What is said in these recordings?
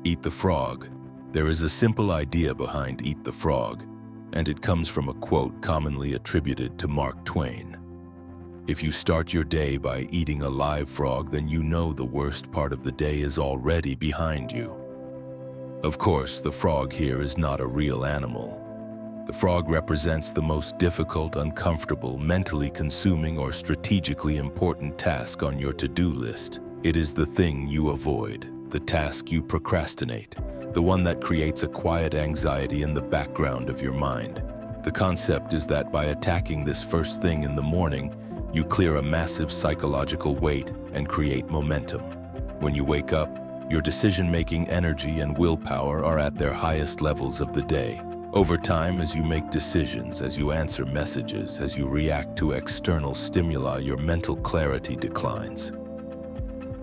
Eat the frog. There is a simple idea behind Eat the Frog, and it comes from a quote commonly attributed to Mark Twain. If you start your day by eating a live frog, then you know the worst part of the day is already behind you. Of course, the frog here is not a real animal. The frog represents the most difficult, uncomfortable, mentally consuming, or strategically important task on your to-do list. It is the thing you avoid, the task you procrastinate, the one that creates a quiet anxiety in the background of your mind. The concept is that by attacking this first thing in the morning, you clear a massive psychological weight and create momentum. When you wake up, your decision-making energy and willpower are at their highest levels of the day. Over time, as you make decisions, as you answer messages, as you react to external stimuli, your mental clarity declines.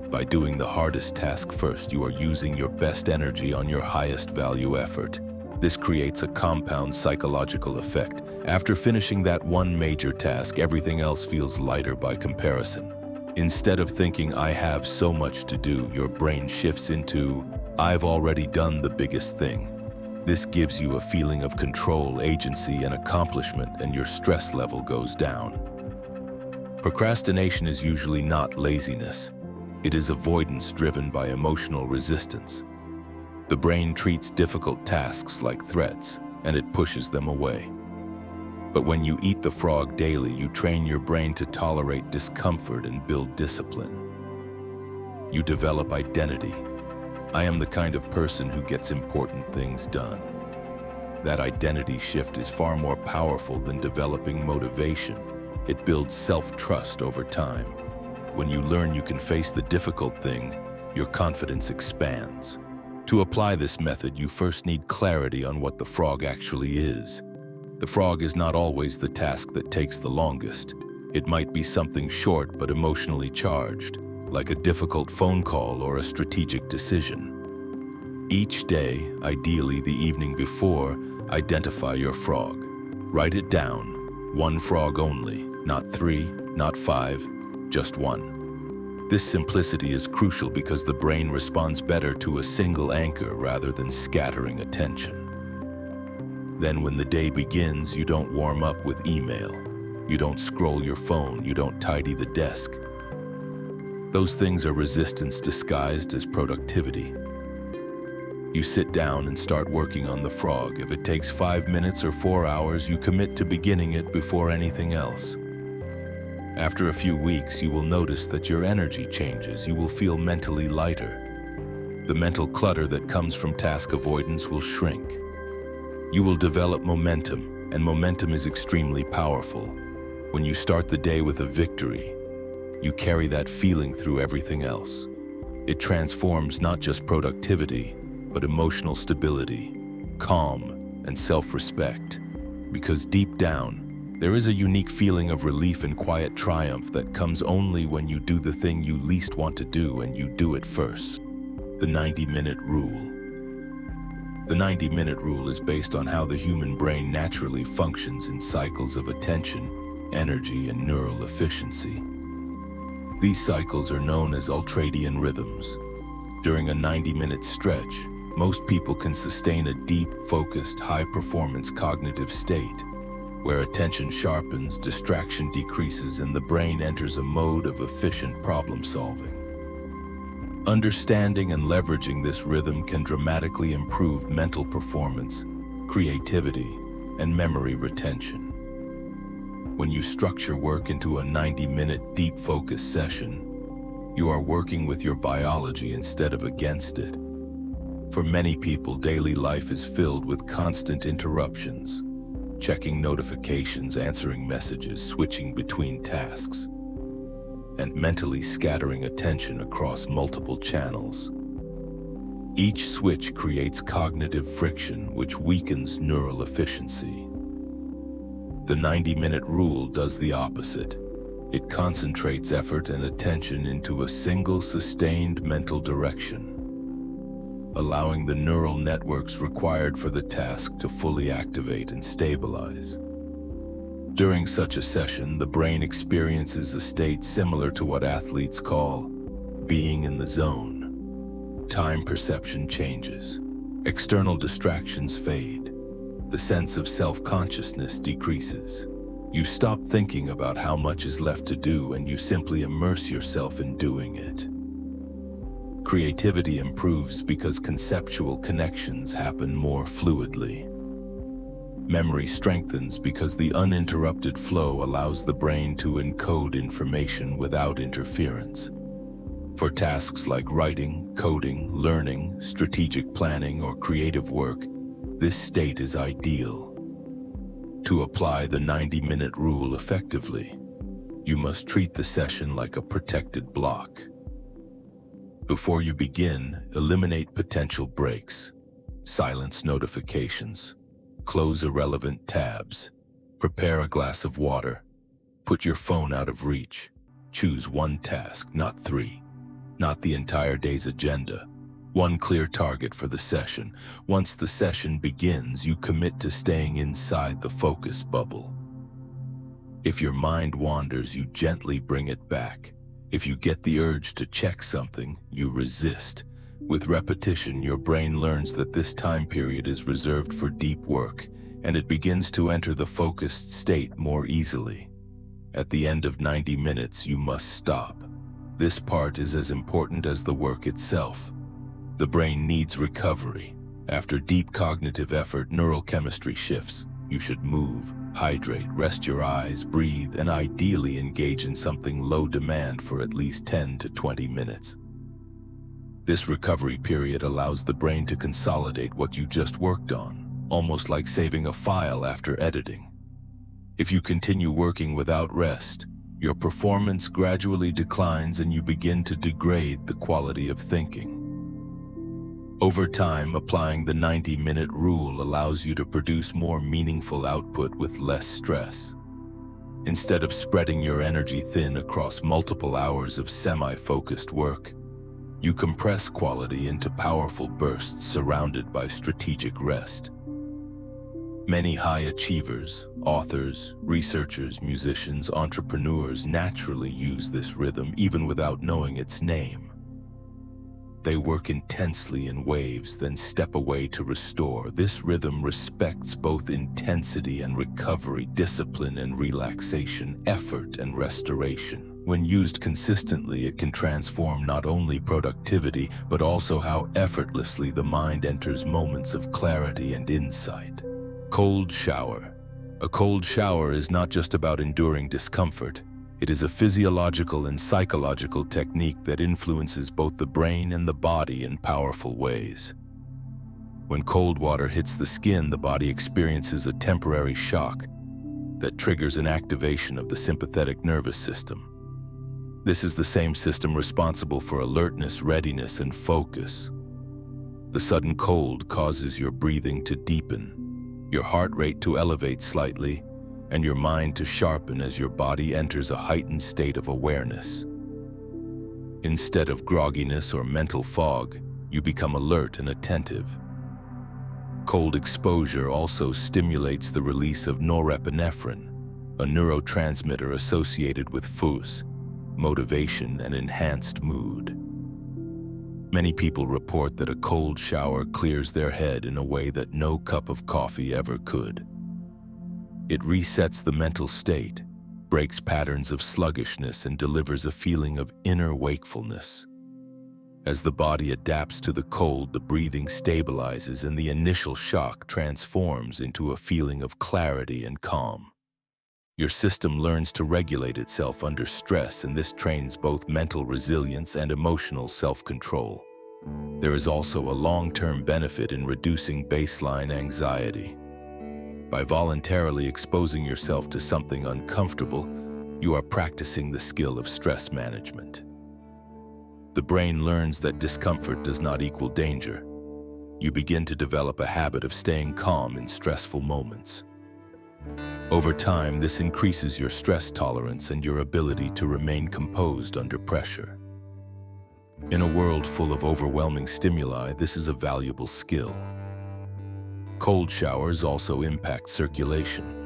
By doing the hardest task first, you are using your best energy on your highest value effort. This creates a compound psychological effect. After finishing that one major task, everything else feels lighter by comparison. Instead of thinking, I have so much to do, your brain shifts into, I've already done the biggest thing. This gives you a feeling of control, agency, and accomplishment, and your stress level goes down. Procrastination is usually not laziness. It is avoidance driven by emotional resistance. The brain treats difficult tasks like threats, and it pushes them away. But when you eat the frog daily, you train your brain to tolerate discomfort and build discipline. You develop identity. I am the kind of person who gets important things done. That identity shift is far more powerful than developing motivation. It builds self-trust over time. When you learn you can face the difficult thing, your confidence expands. To apply this method, you first need clarity on what the frog actually is. The frog is not always the task that takes the longest. It might be something short but emotionally charged, like a difficult phone call or a strategic decision. Each day, ideally the evening before, identify your frog. Write it down. One frog only, not 3, not 5, just one. This simplicity is crucial because the brain responds better to a single anchor rather than scattering attention. Then when the day begins, you don't warm up with email. You don't scroll your phone. You don't tidy the desk. Those things are resistance disguised as productivity. You sit down and start working on the frog. If it takes 5 minutes or 4 hours, you commit to beginning it before anything else. After a few weeks, you will notice that your energy changes. You will feel mentally lighter. The mental clutter that comes from task avoidance will shrink. You will develop momentum, and momentum is extremely powerful. When you start the day with a victory, you carry that feeling through everything else. It transforms not just productivity, but emotional stability, calm, and self-respect. Because deep down, there is a unique feeling of relief and quiet triumph that comes only when you do the thing you least want to do and you do it first. The 90-minute rule. The 90-minute rule is based on how the human brain naturally functions in cycles of attention, energy, and neural efficiency. These cycles are known as ultradian rhythms. During a 90-minute stretch, most people can sustain a deep, focused, high-performance cognitive state, where attention sharpens, distraction decreases, and the brain enters a mode of efficient problem-solving. Understanding and leveraging this rhythm can dramatically improve mental performance, creativity, and memory retention. When you structure work into a 90-minute deep focus session, you are working with your biology instead of against it. For many people, daily life is filled with constant interruptions, checking notifications, answering messages, switching between tasks, and mentally scattering attention across multiple channels. Each switch creates cognitive friction, which weakens neural efficiency. The 90-minute rule does the opposite. It concentrates effort and attention into a single sustained mental direction, allowing the neural networks required for the task to fully activate and stabilize. During such a session, the brain experiences a state similar to what athletes call being in the zone. time perception changes. External distractions fade. The sense of self-consciousness decreases. You stop thinking about how much is left to do and you simply immerse yourself in doing it. Creativity improves because conceptual connections happen more fluidly. Memory strengthens because the uninterrupted flow allows the brain to encode information without interference. For tasks like writing, coding, learning, strategic planning, or creative work, this state is ideal. To apply the 90-minute rule effectively, you must treat the session like a protected block. Before you begin, eliminate potential breaks, silence notifications, close irrelevant tabs, prepare a glass of water, put your phone out of reach, choose one task, not three, not the entire day's agenda, one clear target for the session. Once the session begins, you commit to staying inside the focus bubble. If your mind wanders, you gently bring it back. If you get the urge to check something, you resist. With repetition, your brain learns that this time period is reserved for deep work, and it begins to enter the focused state more easily. At the end of 90 minutes, you must stop. This part is as important as the work itself. The brain needs recovery. After deep cognitive effort, neural chemistry shifts. You should move, hydrate, rest your eyes, breathe, and ideally engage in something low demand for at least 10 to 20 minutes. This recovery period allows the brain to consolidate what you just worked on, almost like saving a file after editing. If you continue working without rest, your performance gradually declines and you begin to degrade the quality of thinking. Over time, applying the 90-minute rule allows you to produce more meaningful output with less stress. Instead of spreading your energy thin across multiple hours of semi-focused work, you compress quality into powerful bursts surrounded by strategic rest. Many high achievers, authors, researchers, musicians, entrepreneurs naturally use this rhythm even without knowing its name. They work intensely in waves, then step away to restore. This rhythm respects both intensity and recovery, discipline and relaxation, effort and restoration. When used consistently, it can transform not only productivity, but also how effortlessly the mind enters moments of clarity and insight. Cold shower. A cold shower is not just about enduring discomfort. It is a physiological and psychological technique that influences both the brain and the body in powerful ways. When cold water hits the skin, the body experiences a temporary shock that triggers an activation of the sympathetic nervous system. This is the same system responsible for alertness, readiness, and focus. The sudden cold causes your breathing to deepen, your heart rate to elevate slightly, and your mind to sharpen as your body enters a heightened state of awareness. Instead of grogginess or mental fog, you become alert and attentive. Cold exposure also stimulates the release of norepinephrine, a neurotransmitter associated with focus, motivation, and enhanced mood. Many people report that a cold shower clears their head in a way that no cup of coffee ever could. It resets the mental state, breaks patterns of sluggishness, and delivers a feeling of inner wakefulness. As the body adapts to the cold, the breathing stabilizes and the initial shock transforms into a feeling of clarity and calm. Your system learns to regulate itself under stress, and this trains both mental resilience and emotional self-control. There is also a long-term benefit in reducing baseline anxiety. By voluntarily exposing yourself to something uncomfortable, you are practicing the skill of stress management. The brain learns that discomfort does not equal danger. You begin to develop a habit of staying calm in stressful moments. Over time, this increases your stress tolerance and your ability to remain composed under pressure. In a world full of overwhelming stimuli, this is a valuable skill. Cold showers also impact circulation.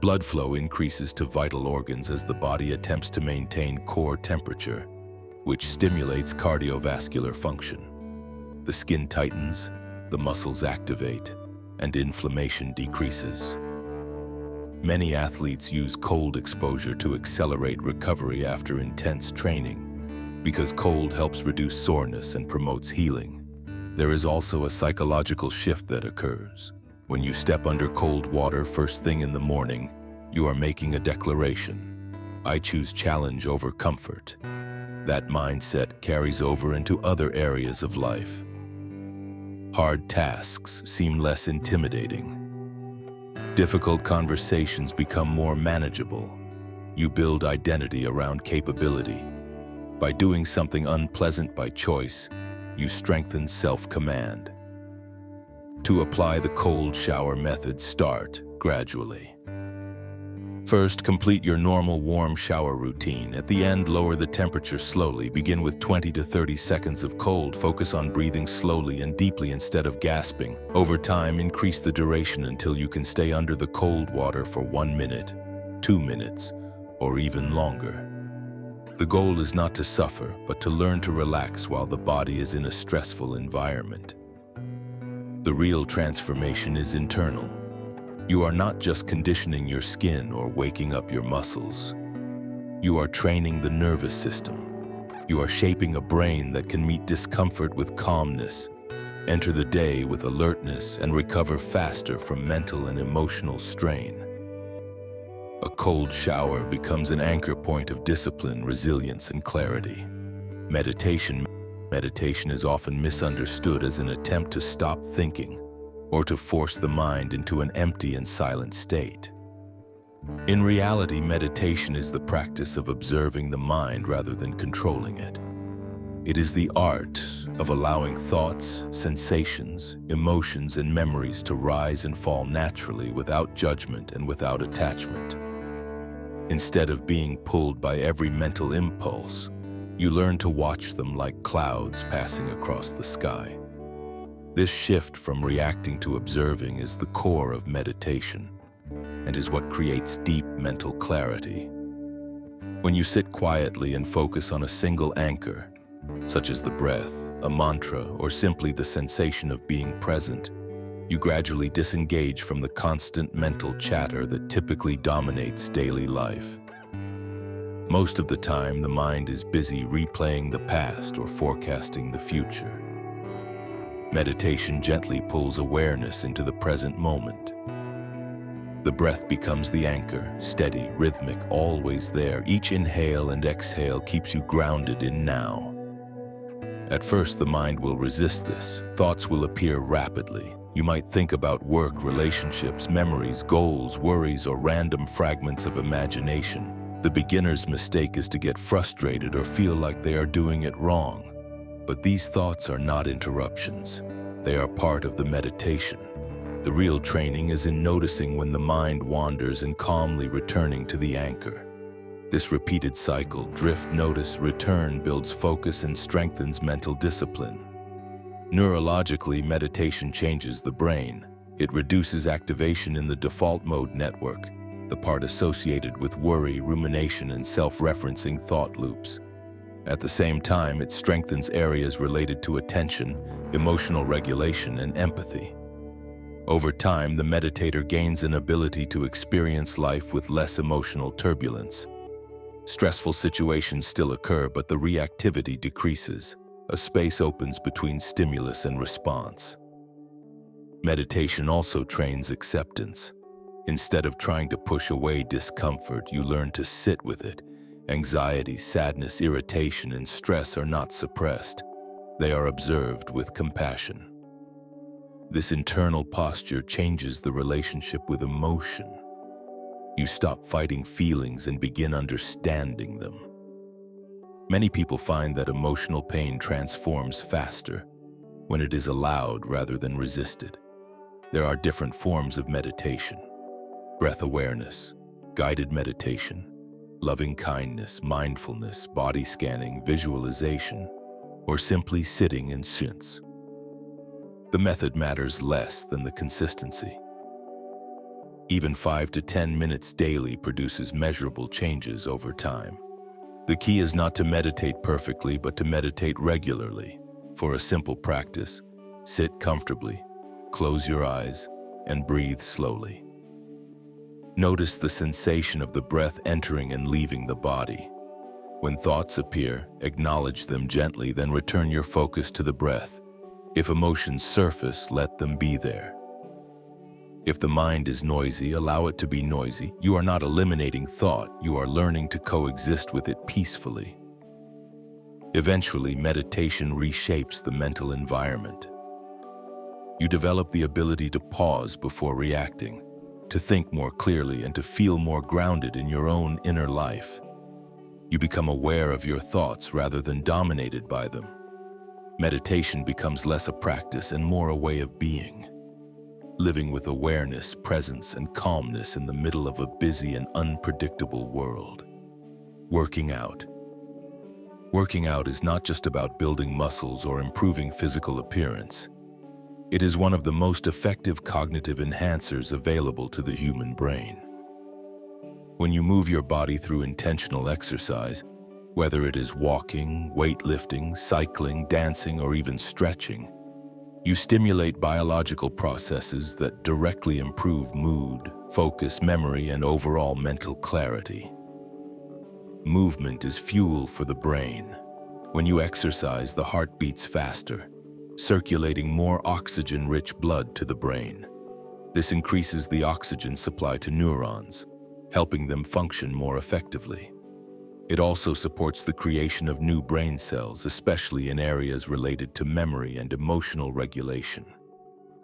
Blood flow increases to vital organs as the body attempts to maintain core temperature, which stimulates cardiovascular function. The skin tightens, the muscles activate, and inflammation decreases. Many athletes use cold exposure to accelerate recovery after intense training, because cold helps reduce soreness and promotes healing. There is also a psychological shift that occurs. When you step under cold water first thing in the morning, you are making a declaration. I choose challenge over comfort. That mindset carries over into other areas of life. Hard tasks seem less intimidating. Difficult conversations become more manageable. You build identity around capability. By doing something unpleasant by choice, you strengthen self-command. To apply the cold shower method, start gradually. First, complete your normal warm shower routine. At the end, lower the temperature slowly. Begin with 20 to 30 seconds of cold. Focus on breathing slowly and deeply instead of gasping. Over time, increase the duration until you can stay under the cold water for 1 minute, 2 minutes, or even longer. The goal is not to suffer, but to learn to relax while the body is in a stressful environment. The real transformation is internal. You are not just conditioning your skin or waking up your muscles. You are training the nervous system. You are shaping a brain that can meet discomfort with calmness, enter the day with alertness, and recover faster from mental and emotional strain. A cold shower becomes an anchor point of discipline, resilience, and clarity. Meditation is often misunderstood as an attempt to stop thinking, or to force the mind into an empty and silent state. In reality, meditation is the practice of observing the mind rather than controlling it. It is the art of allowing thoughts, sensations, emotions, and memories to rise and fall naturally without judgment and without attachment. Instead of being pulled by every mental impulse, you learn to watch them like clouds passing across the sky. This shift from reacting to observing is the core of meditation and is what creates deep mental clarity. When you sit quietly and focus on a single anchor, such as the breath, a mantra, or simply the sensation of being present, you gradually disengage from the constant mental chatter that typically dominates daily life. Most of the time, the mind is busy replaying the past or forecasting the future. Meditation gently pulls awareness into the present moment. The breath becomes the anchor, steady, rhythmic, always there. Each inhale and exhale keeps you grounded in now. At first, the mind will resist this. Thoughts will appear rapidly. You might think about work, relationships, memories, goals, worries, or random fragments of imagination. The beginner's mistake is to get frustrated or feel like they are doing it wrong. But these thoughts are not interruptions. They are part of the meditation. The real training is in noticing when the mind wanders and calmly returning to the anchor. This repeated cycle, drift, notice, return, builds focus and strengthens mental discipline. Neurologically, meditation changes the brain. It reduces activation in the default mode network, the part associated with worry, rumination, and self-referencing thought loops. At the same time, it strengthens areas related to attention, emotional regulation, and empathy. Over time, the meditator gains an ability to experience life with less emotional turbulence. Stressful situations still occur, but the reactivity decreases. A space opens between stimulus and response. Meditation also trains acceptance. Instead of trying to push away discomfort, you learn to sit with it. Anxiety, sadness, irritation, and stress are not suppressed. They are observed with compassion. This internal posture changes the relationship with emotion. You stop fighting feelings and begin understanding them. Many people find that emotional pain transforms faster when it is allowed rather than resisted. There are different forms of meditation: breath awareness, guided meditation, loving kindness, mindfulness, body scanning, visualization, or simply sitting in silence. The method matters less than the consistency. Even 5 to 10 minutes daily produces measurable changes over time. The key is not to meditate perfectly, but to meditate regularly. For a simple practice, sit comfortably, close your eyes, and breathe slowly. Notice the sensation of the breath entering and leaving the body. When thoughts appear, acknowledge them gently, then return your focus to the breath. If emotions surface, let them be there. If the mind is noisy, allow it to be noisy. You are not eliminating thought, you are learning to coexist with it peacefully. Eventually, meditation reshapes the mental environment. You develop the ability to pause before reacting, to think more clearly and to feel more grounded in your own inner life. You become aware of your thoughts rather than dominated by them. Meditation becomes less a practice and more a way of being, living with awareness, presence, and calmness in the middle of a busy and unpredictable world. Working out. Working out is not just about building muscles or improving physical appearance. It is one of the most effective cognitive enhancers available to the human brain. When you move your body through intentional exercise, whether it is walking, weightlifting, cycling, dancing, or even stretching, you stimulate biological processes that directly improve mood, focus, memory, and overall mental clarity. Movement is fuel for the brain. When you exercise, the heart beats faster, circulating more oxygen-rich blood to the brain. This increases the oxygen supply to neurons, helping them function more effectively. It also supports the creation of new brain cells, especially in areas related to memory and emotional regulation.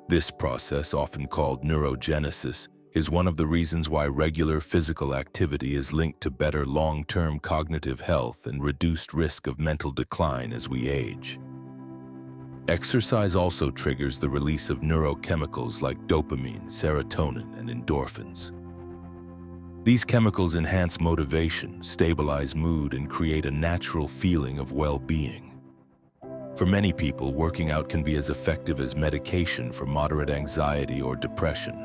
This process, often called neurogenesis, is one of the reasons why regular physical activity is linked to better long-term cognitive health and reduced risk of mental decline as we age. Exercise also triggers the release of neurochemicals like dopamine, serotonin, and endorphins. These chemicals enhance motivation, stabilize mood, and create a natural feeling of well-being. For many people, working out can be as effective as medication for moderate anxiety or depression.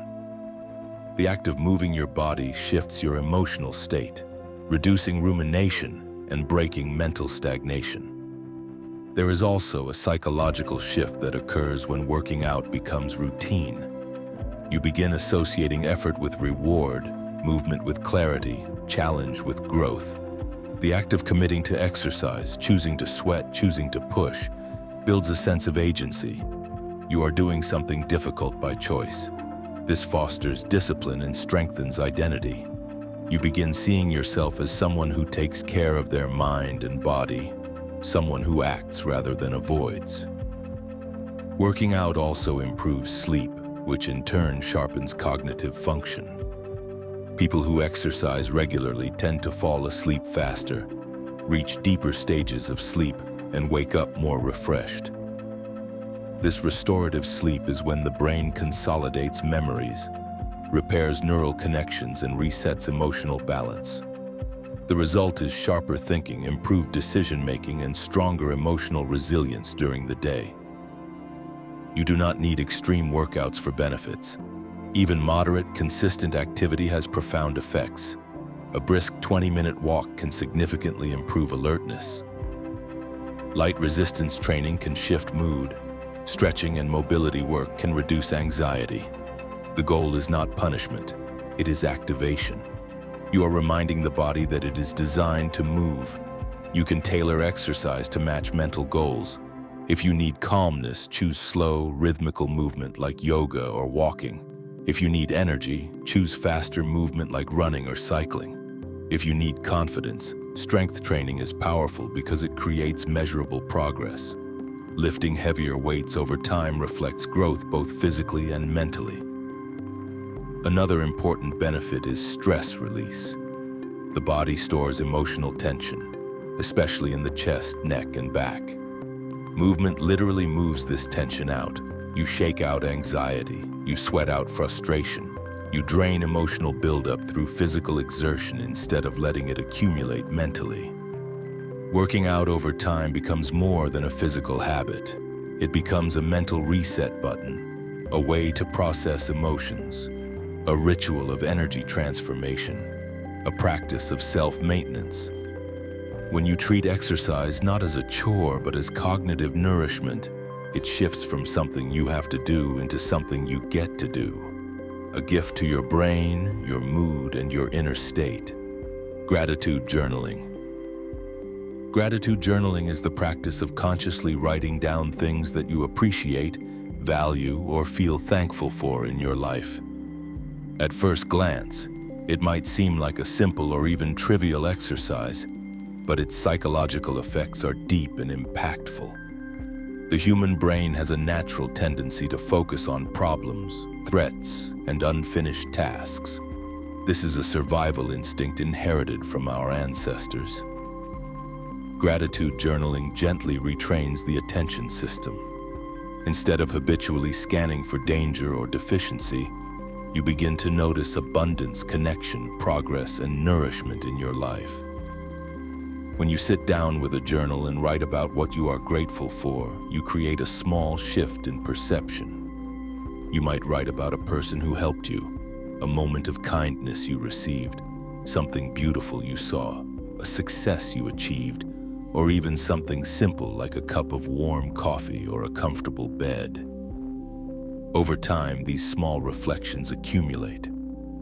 The act of moving your body shifts your emotional state, reducing rumination and breaking mental stagnation. There is also a psychological shift that occurs when working out becomes routine. You begin associating effort with reward, movement with clarity, challenge with growth. The act of committing to exercise, choosing to sweat, choosing to push, builds a sense of agency. You are doing something difficult by choice. This fosters discipline and strengthens identity. You begin seeing yourself as someone who takes care of their mind and body, someone who acts rather than avoids. Working out also improves sleep, which in turn sharpens cognitive function. People who exercise regularly tend to fall asleep faster, reach deeper stages of sleep, and wake up more refreshed. This restorative sleep is when the brain consolidates memories, repairs neural connections, and resets emotional balance. The result is sharper thinking, improved decision-making, and stronger emotional resilience during the day. You do not need extreme workouts for benefits. Even moderate, consistent activity has profound effects. A brisk 20-minute walk can significantly improve alertness. Light resistance training can shift mood. Stretching and mobility work can reduce anxiety. The goal is not punishment, it is activation. You are reminding the body that it is designed to move. You can tailor exercise to match mental goals. If you need calmness, choose slow, rhythmical movement like yoga or walking. If you need energy, choose faster movement like running or cycling. If you need confidence, strength training is powerful because it creates measurable progress. Lifting heavier weights over time reflects growth both physically and mentally. Another important benefit is stress release. The body stores emotional tension, especially in the chest, neck, and back. Movement literally moves this tension out. You shake out anxiety, you sweat out frustration, you drain emotional buildup through physical exertion instead of letting it accumulate mentally. Working out over time becomes more than a physical habit. It becomes a mental reset button, a way to process emotions, a ritual of energy transformation, a practice of self-maintenance. When you treat exercise not as a chore but as cognitive nourishment, it shifts from something you have to do into something you get to do. A gift to your brain, your mood, and your inner state. Gratitude journaling. Gratitude journaling is the practice of consciously writing down things that you appreciate, value, or feel thankful for in your life. At first glance, it might seem like a simple or even trivial exercise, but its psychological effects are deep and impactful. The human brain has a natural tendency to focus on problems, threats, and unfinished tasks. This is a survival instinct inherited from our ancestors. Gratitude journaling gently retrains the attention system. Instead of habitually scanning for danger or deficiency, you begin to notice abundance, connection, progress, and nourishment in your life. When you sit down with a journal and write about what you are grateful for, you create a small shift in perception. You might write about a person who helped you, a moment of kindness you received, something beautiful you saw, a success you achieved, or even something simple like a cup of warm coffee or a comfortable bed. Over time, these small reflections accumulate,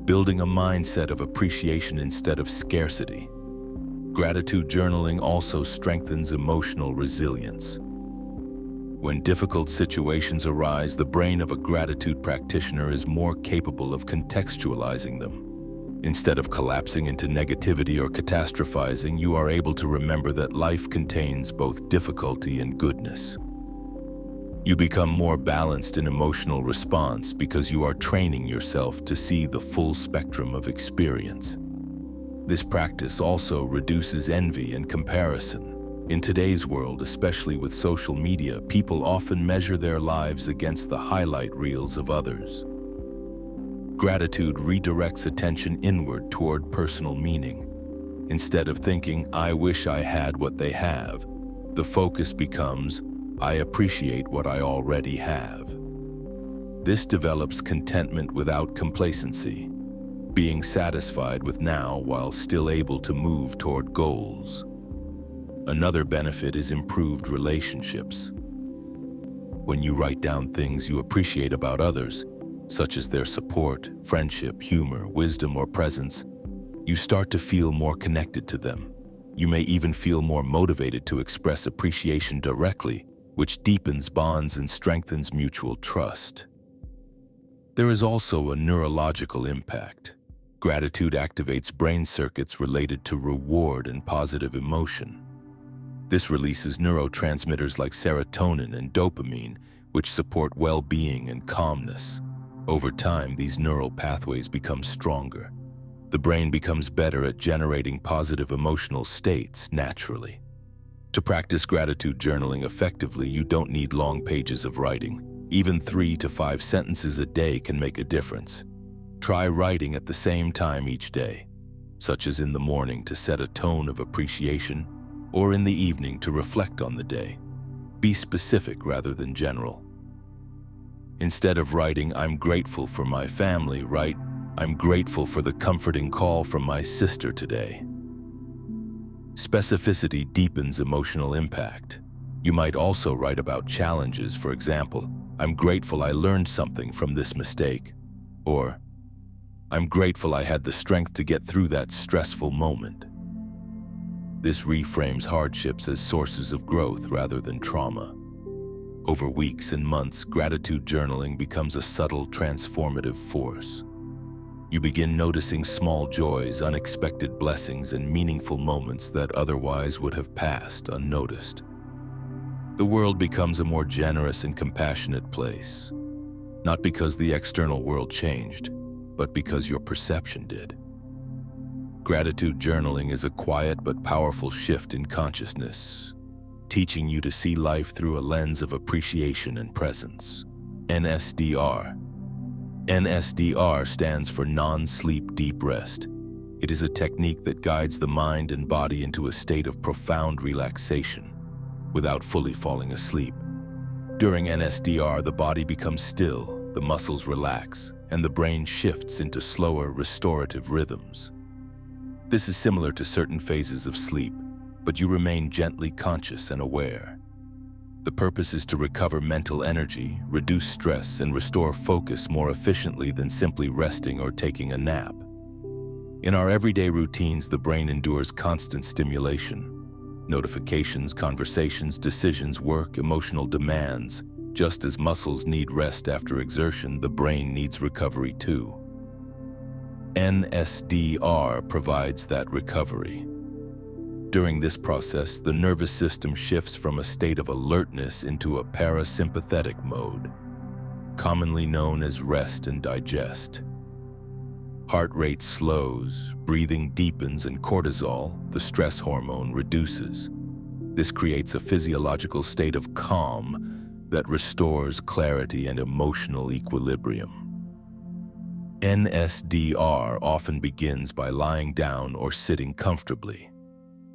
building a mindset of appreciation instead of scarcity. Gratitude journaling also strengthens emotional resilience. When difficult situations arise, the brain of a gratitude practitioner is more capable of contextualizing them. Instead of collapsing into negativity or catastrophizing, you are able to remember that life contains both difficulty and goodness. You become more balanced in emotional response because you are training yourself to see the full spectrum of experience. This practice also reduces envy and comparison. In today's world, especially with social media, people often measure their lives against the highlight reels of others. Gratitude redirects attention inward toward personal meaning. Instead of thinking, "I wish I had what they have," the focus becomes, "I appreciate what I already have." This develops contentment without complacency, being satisfied with now while still able to move toward goals. Another benefit is improved relationships. When you write down things you appreciate about others, such as their support, friendship, humor, wisdom, or presence, you start to feel more connected to them. You may even feel more motivated to express appreciation directly, which deepens bonds and strengthens mutual trust. There is also a neurological impact. Gratitude activates brain circuits related to reward and positive emotion. This releases neurotransmitters like serotonin and dopamine, which support well-being and calmness. Over time, these neural pathways become stronger. The brain becomes better at generating positive emotional states naturally. To practice gratitude journaling effectively, you don't need long pages of writing. Even 3 to 5 sentences a day can make a difference. Try writing at the same time each day, such as in the morning to set a tone of appreciation, or in the evening to reflect on the day. Be specific rather than general. Instead of writing, "I'm grateful for my family," write, "I'm grateful for the comforting call from my sister today." Specificity deepens emotional impact. You might also write about challenges. For example, "I'm grateful I learned something from this mistake," or "I'm grateful I had the strength to get through that stressful moment." This reframes hardships as sources of growth rather than trauma. Over weeks and months, gratitude journaling becomes a subtle, transformative force. You begin noticing small joys, unexpected blessings, and meaningful moments that otherwise would have passed unnoticed. The world becomes a more generous and compassionate place, not because the external world changed, but because your perception did. Gratitude journaling is a quiet but powerful shift in consciousness, teaching you to see life through a lens of appreciation and presence. NSDR. NSDR stands for non-sleep deep rest. It is a technique that guides the mind and body into a state of profound relaxation without fully falling asleep. During NSDR, the body becomes still, the muscles relax, and the brain shifts into slower, restorative rhythms. This is similar to certain phases of sleep, but you remain gently conscious and aware. The purpose is to recover mental energy, reduce stress, and restore focus more efficiently than simply resting or taking a nap. In our everyday routines, the brain endures constant stimulation. Notifications, conversations, decisions, work, emotional demands. Just as muscles need rest after exertion, the brain needs recovery too. NSDR provides that recovery. During this process, the nervous system shifts from a state of alertness into a parasympathetic mode, commonly known as rest and digest. Heart rate slows, breathing deepens, and cortisol, the stress hormone, reduces. This creates a physiological state of calm that restores clarity and emotional equilibrium. NSDR often begins by lying down or sitting comfortably.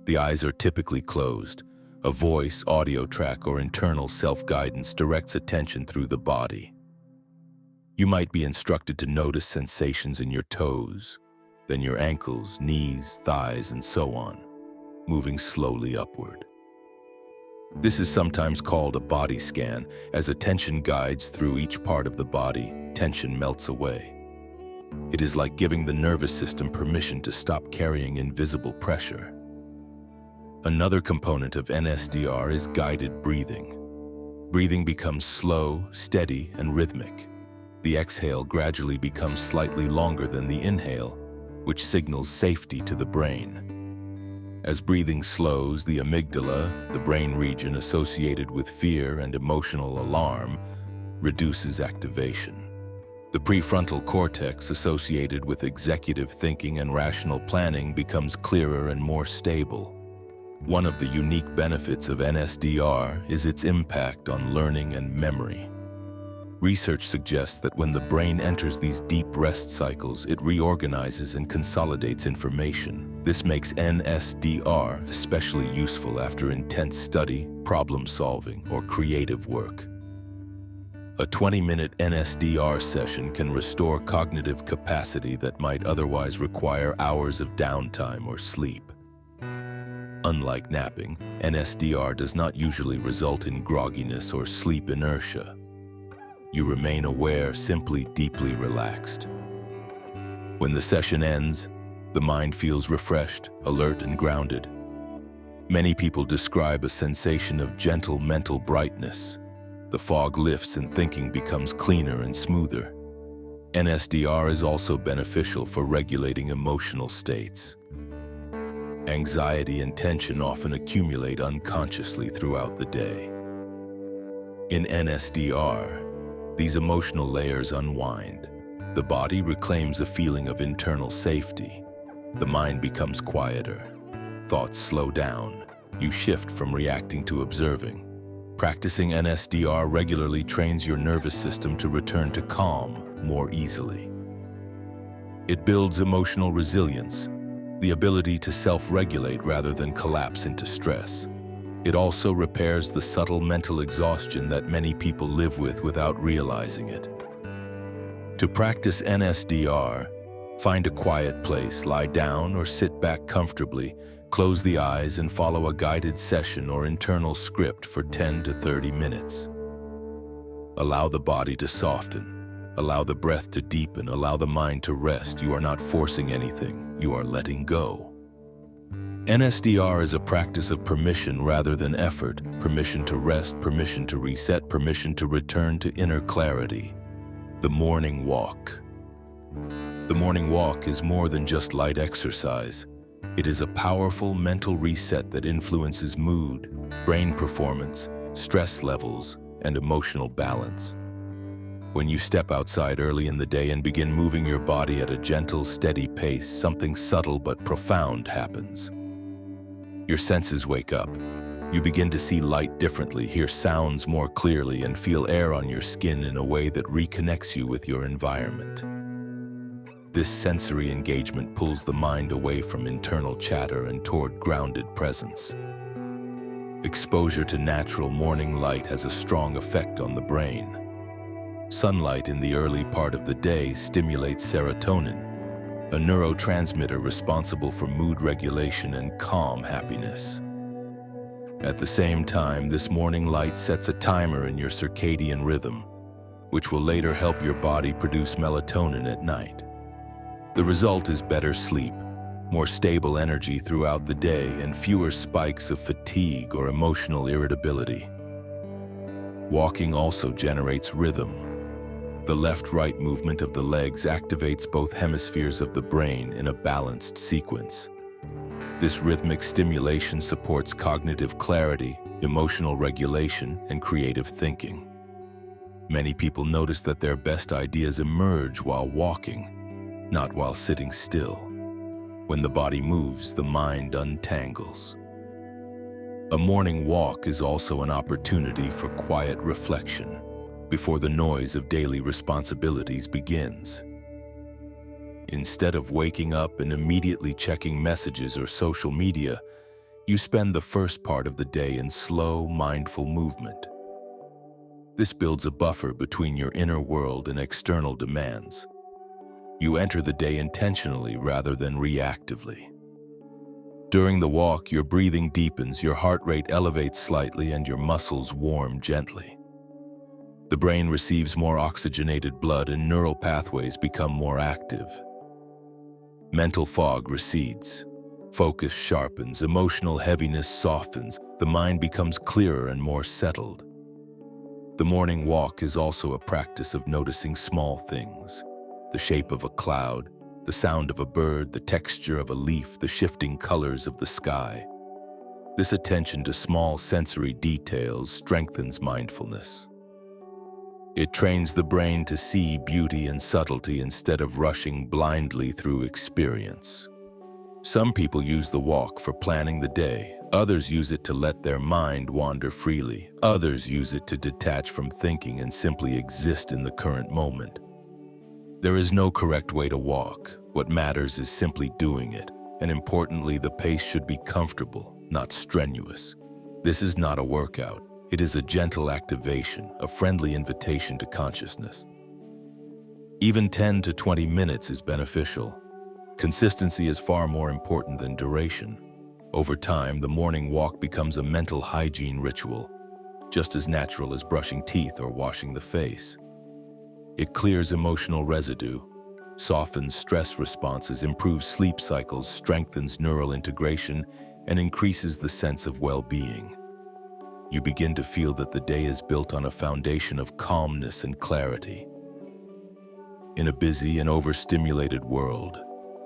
The eyes are typically closed. A voice, audio track, or internal self-guidance directs attention through the body. You might be instructed to notice sensations in your toes, then your ankles, knees, thighs, and so on, moving slowly upward. This is sometimes called a body scan. As attention guides through each part of the body, tension melts away. It is like giving the nervous system permission to stop carrying invisible pressure. Another component of NSDR is guided breathing. Breathing becomes slow, steady, and rhythmic. The exhale gradually becomes slightly longer than the inhale, which signals safety to the brain. As breathing slows, the amygdala, the brain region associated with fear and emotional alarm, reduces activation. The prefrontal cortex associated with executive thinking and rational planning becomes clearer and more stable. One of the unique benefits of NSDR is its impact on learning and memory. Research suggests that when the brain enters these deep rest cycles, it reorganizes and consolidates information. This makes NSDR especially useful after intense study, problem-solving, or creative work. A 20-minute NSDR session can restore cognitive capacity that might otherwise require hours of downtime or sleep. Unlike napping, NSDR does not usually result in grogginess or sleep inertia. You remain aware, simply deeply relaxed. When the session ends, the mind feels refreshed, alert, and grounded. Many people describe a sensation of gentle mental brightness. The fog lifts and thinking becomes cleaner and smoother. NSDR is also beneficial for regulating emotional states. Anxiety and tension often accumulate unconsciously throughout the day. In NSDR, these emotional layers unwind. The body reclaims a feeling of internal safety. The mind becomes quieter. Thoughts slow down. You shift from reacting to observing. Practicing NSDR regularly trains your nervous system to return to calm more easily. It builds emotional resilience, the ability to self-regulate rather than collapse into stress. It also repairs the subtle mental exhaustion that many people live with without realizing it. To practice NSDR, find a quiet place, lie down or sit back comfortably, close the eyes and follow a guided session or internal script for 10 to 30 minutes. Allow the body to soften, allow the breath to deepen, allow the mind to rest. You are not forcing anything, you are letting go. NSDR is a practice of permission rather than effort, permission to rest, permission to reset, permission to return to inner clarity. The morning walk. The morning walk is more than just light exercise. It is a powerful mental reset that influences mood, brain performance, stress levels, and emotional balance. When you step outside early in the day and begin moving your body at a gentle, steady pace, something subtle but profound happens. Your senses wake up. You begin to see light differently, hear sounds more clearly, and feel air on your skin in a way that reconnects you with your environment. This sensory engagement pulls the mind away from internal chatter and toward grounded presence. Exposure to natural morning light has a strong effect on the brain. Sunlight in the early part of the day stimulates serotonin, a neurotransmitter responsible for mood regulation and calm happiness. At the same time, this morning light sets a timer in your circadian rhythm, which will later help your body produce melatonin at night. The result is better sleep, more stable energy throughout the day, and fewer spikes of fatigue or emotional irritability. Walking also generates rhythm. The left-right movement of the legs activates both hemispheres of the brain in a balanced sequence. This rhythmic stimulation supports cognitive clarity, emotional regulation, and creative thinking. Many people notice that their best ideas emerge while walking, not while sitting still. When the body moves, the mind untangles. A morning walk is also an opportunity for quiet reflection before the noise of daily responsibilities begins. Instead of waking up and immediately checking messages or social media, you spend the first part of the day in slow, mindful movement. This builds a buffer between your inner world and external demands. You enter the day intentionally rather than reactively. During the walk, your breathing deepens, your heart rate elevates slightly, and your muscles warm gently. The brain receives more oxygenated blood and neural pathways become more active. Mental fog recedes. Focus sharpens, emotional heaviness softens, the mind becomes clearer and more settled. The morning walk is also a practice of noticing small things: the shape of a cloud, the sound of a bird, the texture of a leaf, the shifting colors of the sky. This attention to small sensory details strengthens mindfulness. It trains the brain to see beauty and subtlety instead of rushing blindly through experience. Some people use the walk for planning the day. Others use it to let their mind wander freely. Others use it to detach from thinking and simply exist in the current moment. There is no correct way to walk. What matters is simply doing it, and importantly, the pace should be comfortable, not strenuous. This is not a workout. It is a gentle activation, a friendly invitation to consciousness. Even 10 to 20 minutes is beneficial. Consistency is far more important than duration. Over time, the morning walk becomes a mental hygiene ritual, just as natural as brushing teeth or washing the face. It clears emotional residue, softens stress responses, improves sleep cycles, strengthens neural integration, and increases the sense of well-being. You begin to feel that the day is built on a foundation of calmness and clarity. In a busy and overstimulated world,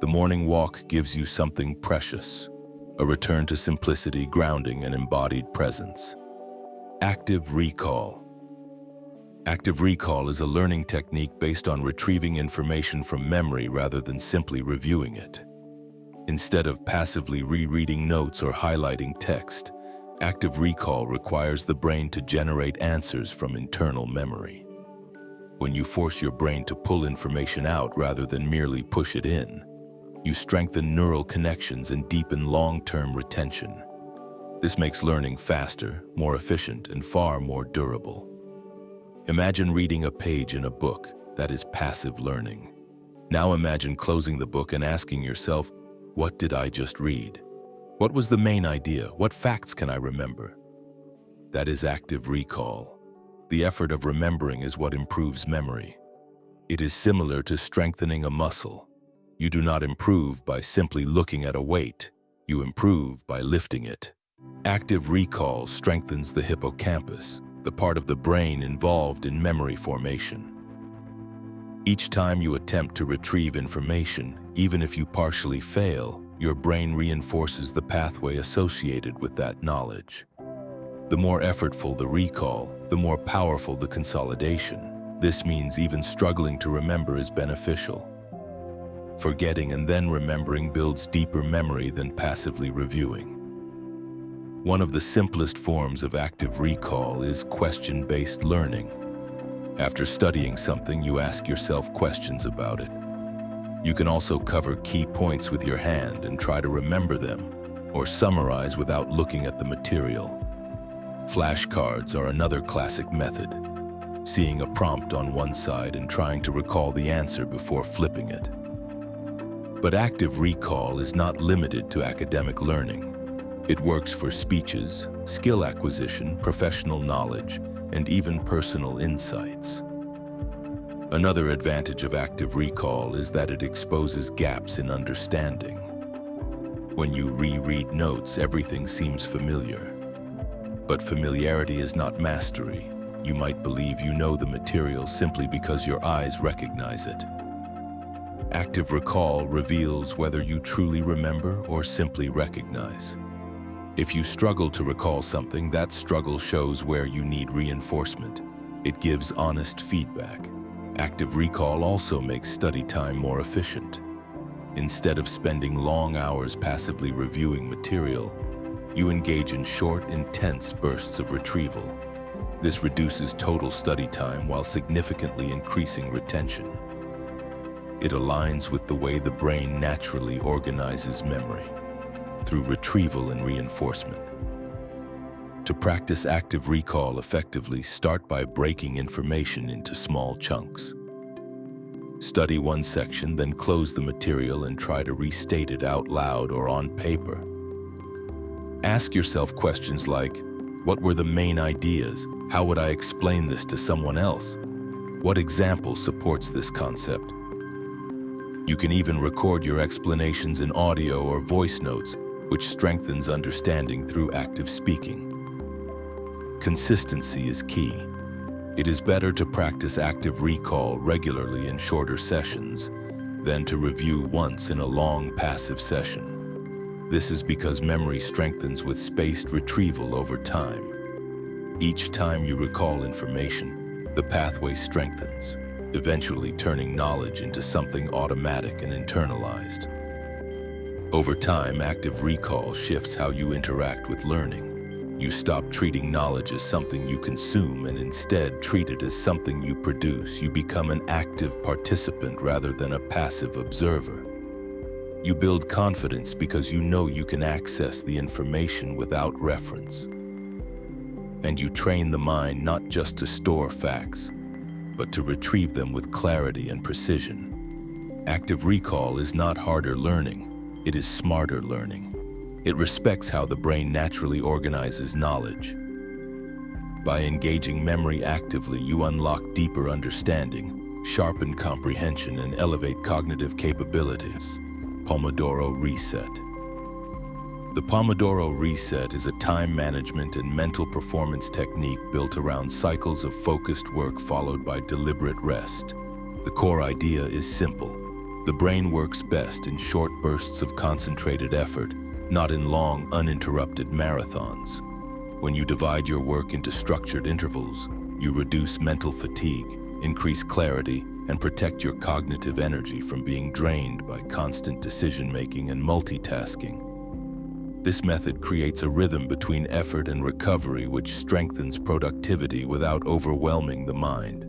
the morning walk gives you something precious: a return to simplicity, grounding, and embodied presence. Active recall. Active recall is a learning technique based on retrieving information from memory rather than simply reviewing it. Instead of passively rereading notes or highlighting text, active recall requires the brain to generate answers from internal memory. When you force your brain to pull information out rather than merely push it in, you strengthen neural connections and deepen long-term retention. This makes learning faster, more efficient, and far more durable. Imagine reading a page in a book. That is passive learning. Now imagine closing the book and asking yourself, what did I just read? What was the main idea? What facts can I remember? That is active recall. The effort of remembering is what improves memory. It is similar to strengthening a muscle. You do not improve by simply looking at a weight. You improve by lifting it. Active recall strengthens the hippocampus, the part of the brain involved in memory formation. Each time you attempt to retrieve information, even if you partially fail, your brain reinforces the pathway associated with that knowledge. The more effortful the recall, the more powerful the consolidation. This means even struggling to remember is beneficial. Forgetting and then remembering builds deeper memory than passively reviewing. One of the simplest forms of active recall is question-based learning. After studying something, you ask yourself questions about it. You can also cover key points with your hand and try to remember them, or summarize without looking at the material. Flashcards are another classic method, seeing a prompt on one side and trying to recall the answer before flipping it. But active recall is not limited to academic learning. It works for speeches, skill acquisition, professional knowledge, and even personal insights. Another advantage of active recall is that it exposes gaps in understanding. When you reread notes, everything seems familiar. But familiarity is not mastery. You might believe you know the material simply because your eyes recognize it. Active recall reveals whether you truly remember or simply recognize. If you struggle to recall something, that struggle shows where you need reinforcement. It gives honest feedback. Active recall also makes study time more efficient. Instead of spending long hours passively reviewing material, you engage in short, intense bursts of retrieval. This reduces total study time while significantly increasing retention. It aligns with the way the brain naturally organizes memory, through retrieval and reinforcement. To practice active recall effectively, start by breaking information into small chunks. Study one section, then close the material and try to restate it out loud or on paper. Ask yourself questions like, what were the main ideas? How would I explain this to someone else? What example supports this concept? You can even record your explanations in audio or voice notes, which strengthens understanding through active speaking. Consistency is key. It is better to practice active recall regularly in shorter sessions than to review once in a long passive session. This is because memory strengthens with spaced retrieval over time. Each time you recall information, the pathway strengthens, eventually turning knowledge into something automatic and internalized. Over time, active recall shifts how you interact with learning. You stop treating knowledge as something you consume and instead treat it as something you produce. You become an active participant rather than a passive observer. You build confidence because you know you can access the information without reference. And you train the mind not just to store facts, but to retrieve them with clarity and precision. Active recall is not harder learning, it is smarter learning. It respects how the brain naturally organizes knowledge. By engaging memory actively, you unlock deeper understanding, sharpen comprehension, and elevate cognitive capabilities. Pomodoro Reset. The Pomodoro Reset is a time management and mental performance technique built around cycles of focused work followed by deliberate rest. The core idea is simple. The brain works best in short bursts of concentrated effort, not in long, uninterrupted marathons. When you divide your work into structured intervals, you reduce mental fatigue, increase clarity, and protect your cognitive energy from being drained by constant decision-making and multitasking. This method creates a rhythm between effort and recovery which strengthens productivity without overwhelming the mind.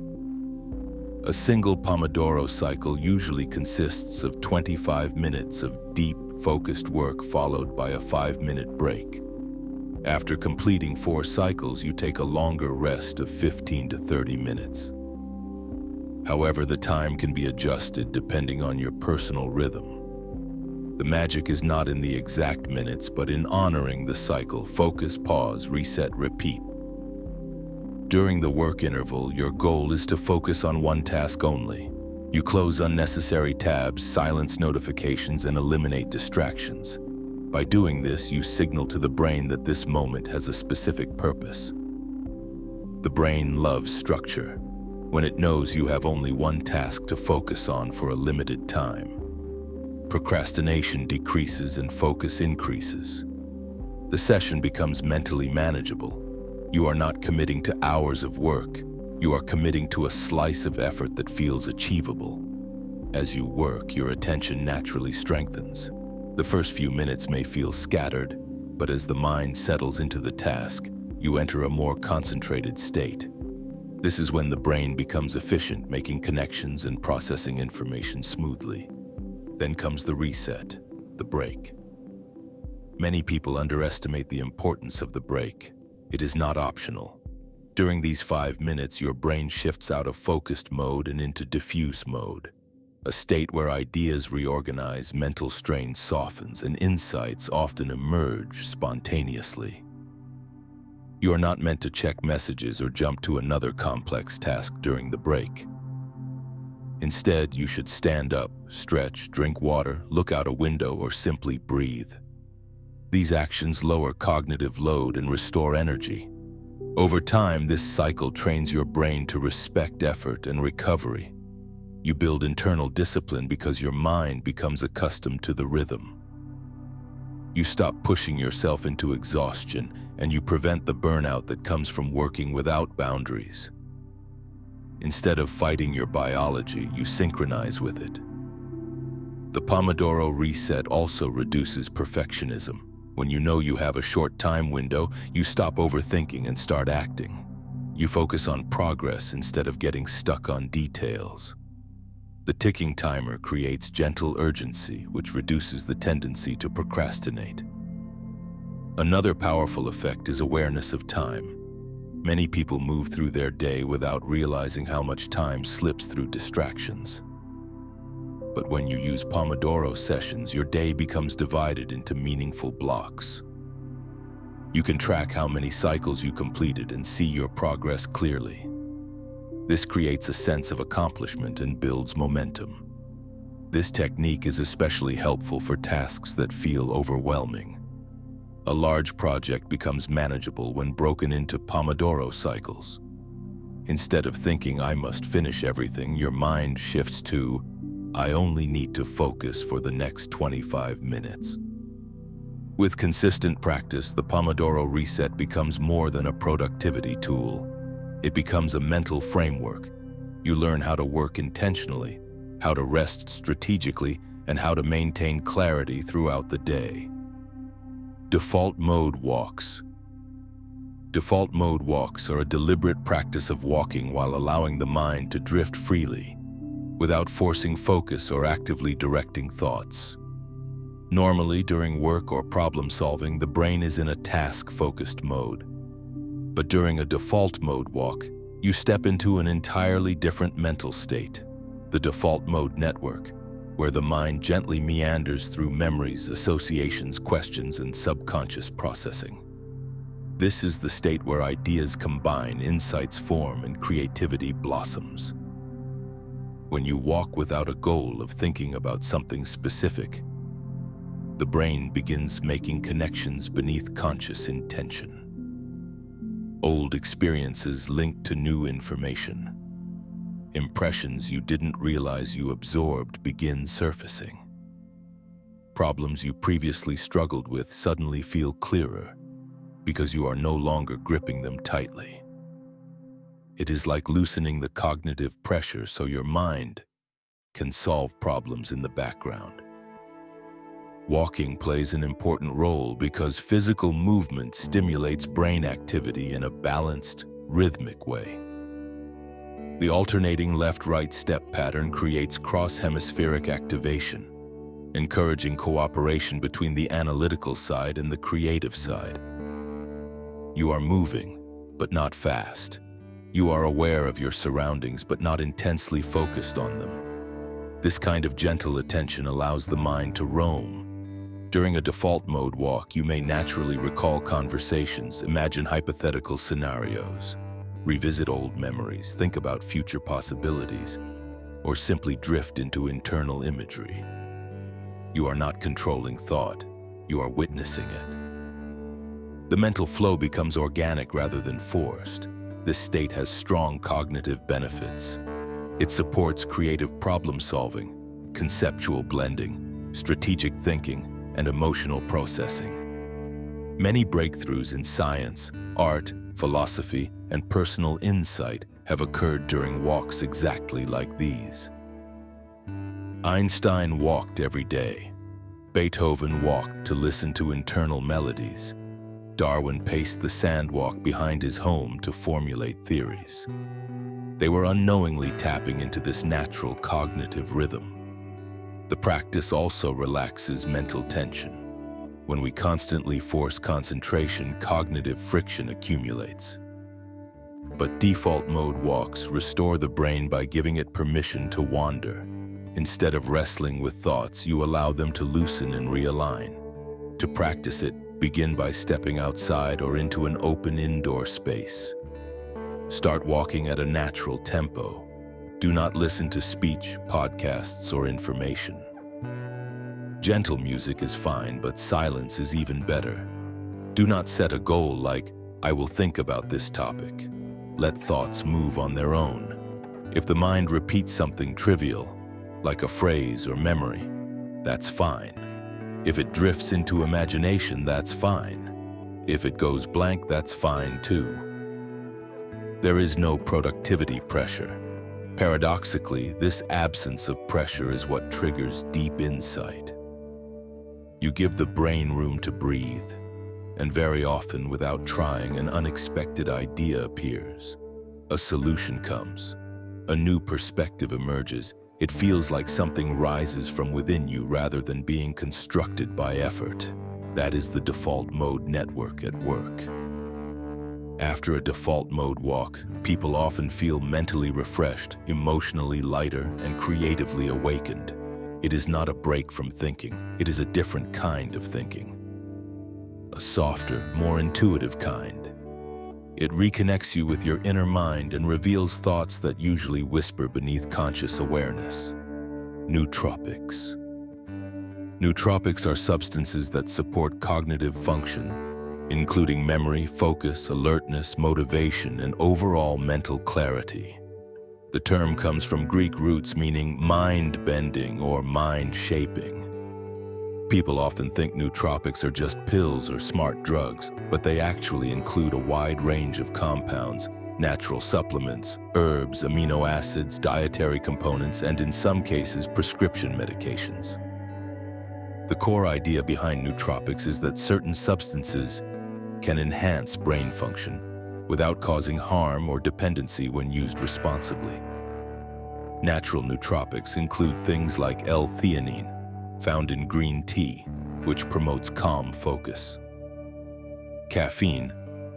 A single Pomodoro cycle usually consists of 25 minutes of deep, focused work followed by a 5-minute break. After completing 4 cycles, you take a longer rest of 15 to 30 minutes. However, the time can be adjusted depending on your personal rhythm. The magic is not in the exact minutes, but in honoring the cycle: focus, pause, reset, repeat. During the work interval, your goal is to focus on one task only. You close unnecessary tabs, silence notifications, and eliminate distractions. By doing this, you signal to the brain that this moment has a specific purpose. The brain loves structure. When it knows you have only one task to focus on for a limited time, procrastination decreases and focus increases. The session becomes mentally manageable. You are not committing to hours of work. You are committing to a slice of effort that feels achievable. As you work, your attention naturally strengthens. The first few minutes may feel scattered, but as the mind settles into the task, you enter a more concentrated state. This is when the brain becomes efficient, making connections and processing information smoothly. Then comes the reset, the break. Many people underestimate the importance of the break. It is not optional. During these 5 minutes, your brain shifts out of focused mode and into diffuse mode. a state where ideas reorganize, mental strain softens, and insights often emerge spontaneously. You are not meant to check messages or jump to another complex task during the break. Instead, you should stand up, stretch, drink water, look out a window, or simply breathe. These actions lower cognitive load and restore energy. Over time, this cycle trains your brain to respect effort and recovery. You build internal discipline because your mind becomes accustomed to the rhythm. You stop pushing yourself into exhaustion, and you prevent the burnout that comes from working without boundaries. Instead of fighting your biology, you synchronize with it. The Pomodoro Reset also reduces perfectionism. When you know you have a short time window, you stop overthinking and start acting. You focus on progress instead of getting stuck on details. The ticking timer creates gentle urgency, which reduces the tendency to procrastinate. Another powerful effect is awareness of time. Many people move through their day without realizing how much time slips through distractions. But when you use Pomodoro sessions, your day becomes divided into meaningful blocks. You can track how many cycles you completed and see your progress clearly. This creates a sense of accomplishment and builds momentum. This technique is especially helpful for tasks that feel overwhelming. A large project becomes manageable when broken into Pomodoro cycles. Instead of thinking, "I must finish everything," your mind shifts to, "I only need to focus for the next 25 minutes." With consistent practice, the Pomodoro Reset becomes more than a productivity tool. It becomes a mental framework. You learn how to work intentionally, how to rest strategically, and how to maintain clarity throughout the day. Default mode walks. Default mode walks are a deliberate practice of walking while allowing the mind to drift freely, without forcing focus or actively directing thoughts. Normally, during work or problem solving, the brain is in a task-focused mode. But during a default mode walk, you step into an entirely different mental state, the default mode network, where the mind gently meanders through memories, associations, questions, and subconscious processing. This is the state where ideas combine, insights form, and creativity blossoms. When you walk without a goal of thinking about something specific, the brain begins making connections beneath conscious intention. Old experiences linked to new information. Impressions you didn't realize you absorbed begin surfacing. Problems you previously struggled with suddenly feel clearer because you are no longer gripping them tightly. It is like loosening the cognitive pressure so your mind can solve problems in the background. Walking plays an important role because physical movement stimulates brain activity in a balanced, rhythmic way. The alternating left-right step pattern creates cross-hemispheric activation, encouraging cooperation between the analytical side and the creative side. You are moving, but not fast. You are aware of your surroundings, but not intensely focused on them. This kind of gentle attention allows the mind to roam. During a default mode walk, you may naturally recall conversations, imagine hypothetical scenarios, revisit old memories, think about future possibilities, or simply drift into internal imagery. You are not controlling thought, you are witnessing it. The mental flow becomes organic rather than forced. This state has strong cognitive benefits. It supports creative problem solving, conceptual blending, strategic thinking, and emotional processing. Many breakthroughs in science, art, philosophy, and personal insight have occurred during walks exactly like these. Einstein walked every day. Beethoven walked to listen to internal melodies. Darwin paced the sandwalk behind his home to formulate theories. They were unknowingly tapping into this natural cognitive rhythm. The practice also relaxes mental tension. When we constantly force concentration, cognitive friction accumulates. But default mode walks restore the brain by giving it permission to wander. Instead of wrestling with thoughts, you allow them to loosen and realign. To practice it, begin by stepping outside or into an open indoor space. Start walking at a natural tempo. Do not listen to speech, podcasts, or information. Gentle music is fine, but silence is even better. Do not set a goal like, "I will think about this topic." Let thoughts move on their own. If the mind repeats something trivial, like a phrase or memory, that's fine. If it drifts into imagination, that's fine. If it goes blank, that's fine too. There is no productivity pressure. Paradoxically, this absence of pressure is what triggers deep insight. You give the brain room to breathe, and very often, without trying, an unexpected idea appears. A solution comes. A new perspective emerges. It feels like something rises from within you rather than being constructed by effort. That is the default mode network at work. After a default mode walk, people often feel mentally refreshed, emotionally lighter, and creatively awakened. It is not a break from thinking. It is a different kind of thinking. A softer, more intuitive kind. It reconnects you with your inner mind and reveals thoughts that usually whisper beneath conscious awareness. Nootropics. Nootropics are substances that support cognitive function, including memory, focus, alertness, motivation, and overall mental clarity. The term comes from Greek roots meaning mind-bending or mind-shaping. People often think nootropics are just pills or smart drugs, but they actually include a wide range of compounds, natural supplements, herbs, amino acids, dietary components, and in some cases, prescription medications. The core idea behind nootropics is that certain substances can enhance brain function without causing harm or dependency when used responsibly. Natural nootropics include things like L-theanine, found in green tea, which promotes calm focus. Caffeine,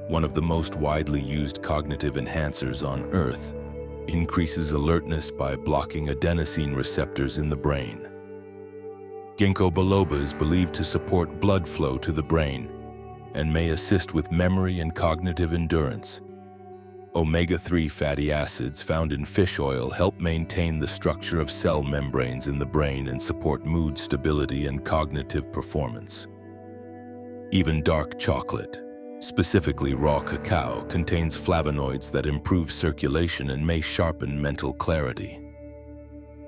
one of the most widely used cognitive enhancers on Earth, increases alertness by blocking adenosine receptors in the brain. Ginkgo biloba is believed to support blood flow to the brain and may assist with memory and cognitive endurance. Omega-3 fatty acids found in fish oil help maintain the structure of cell membranes in the brain and support mood stability and cognitive performance. Even dark chocolate, specifically raw cacao, contains flavonoids that improve circulation and may sharpen mental clarity.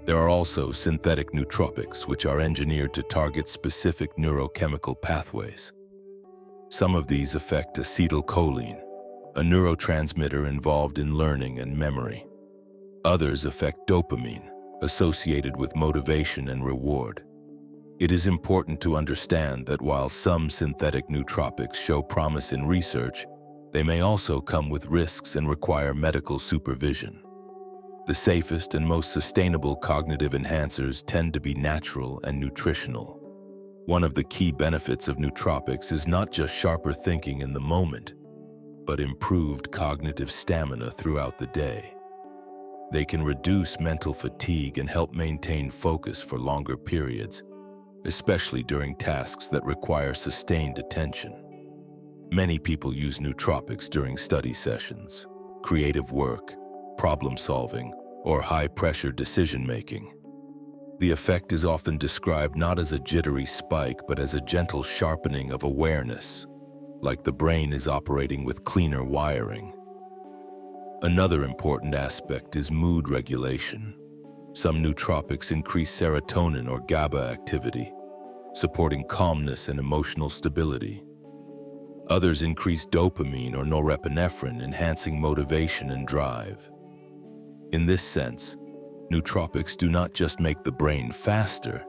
There are also synthetic nootropics, which are engineered to target specific neurochemical pathways. Some of these affect acetylcholine, a neurotransmitter involved in learning and memory. Others affect dopamine, associated with motivation and reward. It is important to understand that while some synthetic nootropics show promise in research, they may also come with risks and require medical supervision. The safest and most sustainable cognitive enhancers tend to be natural and nutritional. One of the key benefits of nootropics is not just sharper thinking in the moment, but improved cognitive stamina throughout the day. They can reduce mental fatigue and help maintain focus for longer periods, especially during tasks that require sustained attention. Many people use nootropics during study sessions, creative work, problem-solving, or high-pressure decision-making. The effect is often described not as a jittery spike, but as a gentle sharpening of awareness, like the brain is operating with cleaner wiring. Another important aspect is mood regulation. Some nootropics increase serotonin or GABA activity, supporting calmness and emotional stability. Others increase dopamine or norepinephrine, enhancing motivation and drive. In this sense, nootropics do not just make the brain faster,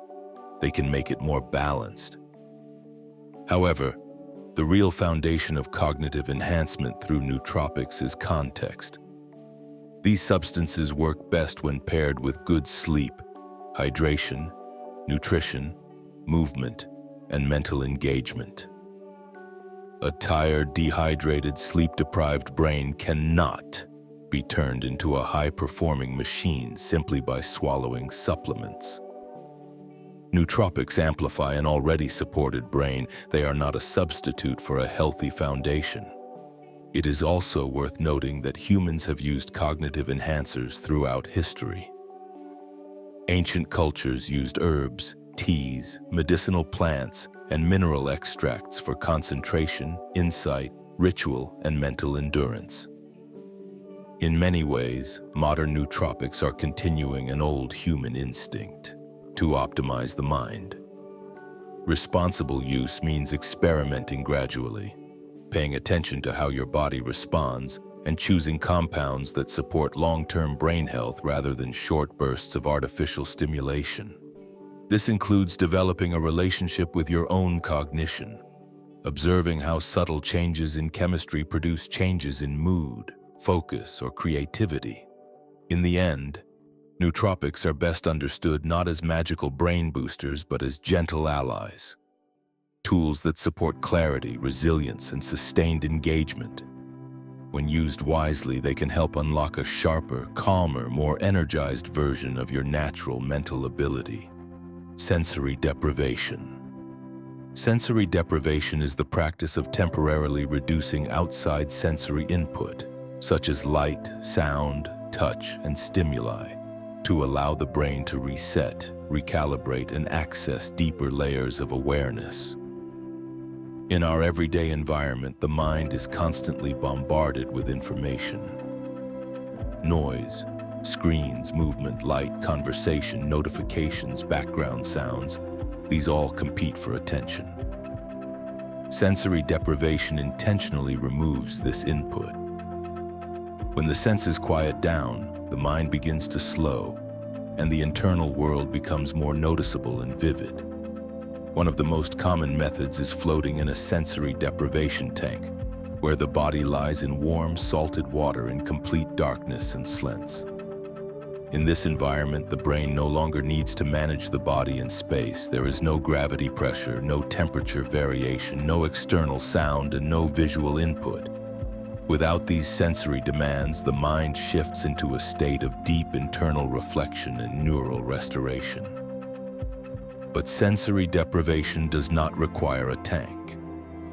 they can make it more balanced. However, the real foundation of cognitive enhancement through nootropics is context. These substances work best when paired with good sleep, hydration, nutrition, movement, and mental engagement. A tired, dehydrated, sleep-deprived brain cannot be turned into a high-performing machine simply by swallowing supplements. Nootropics amplify an already supported brain. They are not a substitute for a healthy foundation. It is also worth noting that humans have used cognitive enhancers throughout history. Ancient cultures used herbs, teas, medicinal plants, and mineral extracts for concentration, insight, ritual, and mental endurance. In many ways, modern nootropics are continuing an old human instinct to optimize the mind. Responsible use means experimenting gradually, paying attention to how your body responds, and choosing compounds that support long-term brain health rather than short bursts of artificial stimulation. This includes developing a relationship with your own cognition, observing how subtle changes in chemistry produce changes in mood, focus, or creativity. In the end, nootropics are best understood not as magical brain boosters but as gentle allies, tools that support clarity, resilience, and sustained engagement. When used wisely, they can help unlock a sharper, calmer, more energized version of your natural mental ability. Sensory deprivation. Sensory deprivation is the practice of temporarily reducing outside sensory input, such as light, sound, touch, and stimuli, to allow the brain to reset, recalibrate, and access deeper layers of awareness. In our everyday environment, the mind is constantly bombarded with information. Noise, screens, movement, light, conversation, notifications, background sounds, these all compete for attention. Sensory deprivation intentionally removes this input. When the senses quiet down, the mind begins to slow, and the internal world becomes more noticeable and vivid. One of the most common methods is floating in a sensory deprivation tank, where the body lies in warm, salted water in complete darkness and slents. In this environment, the brain no longer needs to manage the body in space. There is no gravity pressure, no temperature variation, no external sound, and no visual input. Without these sensory demands, the mind shifts into a state of deep internal reflection and neural restoration. But sensory deprivation does not require a tank.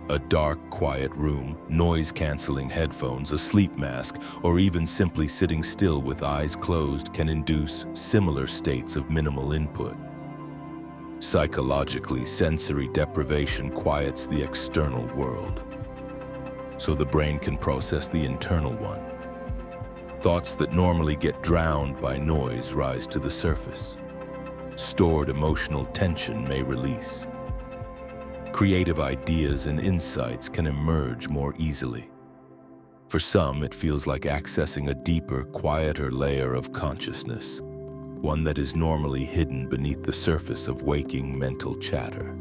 A dark, quiet room, noise-canceling headphones, a sleep mask, or even simply sitting still with eyes closed can induce similar states of minimal input. Psychologically, sensory deprivation quiets the external world, so the brain can process the internal one. Thoughts that normally get drowned by noise rise to the surface. Stored emotional tension may release. Creative ideas and insights can emerge more easily. For some, it feels like accessing a deeper, quieter layer of consciousness, one that is normally hidden beneath the surface of waking mental chatter.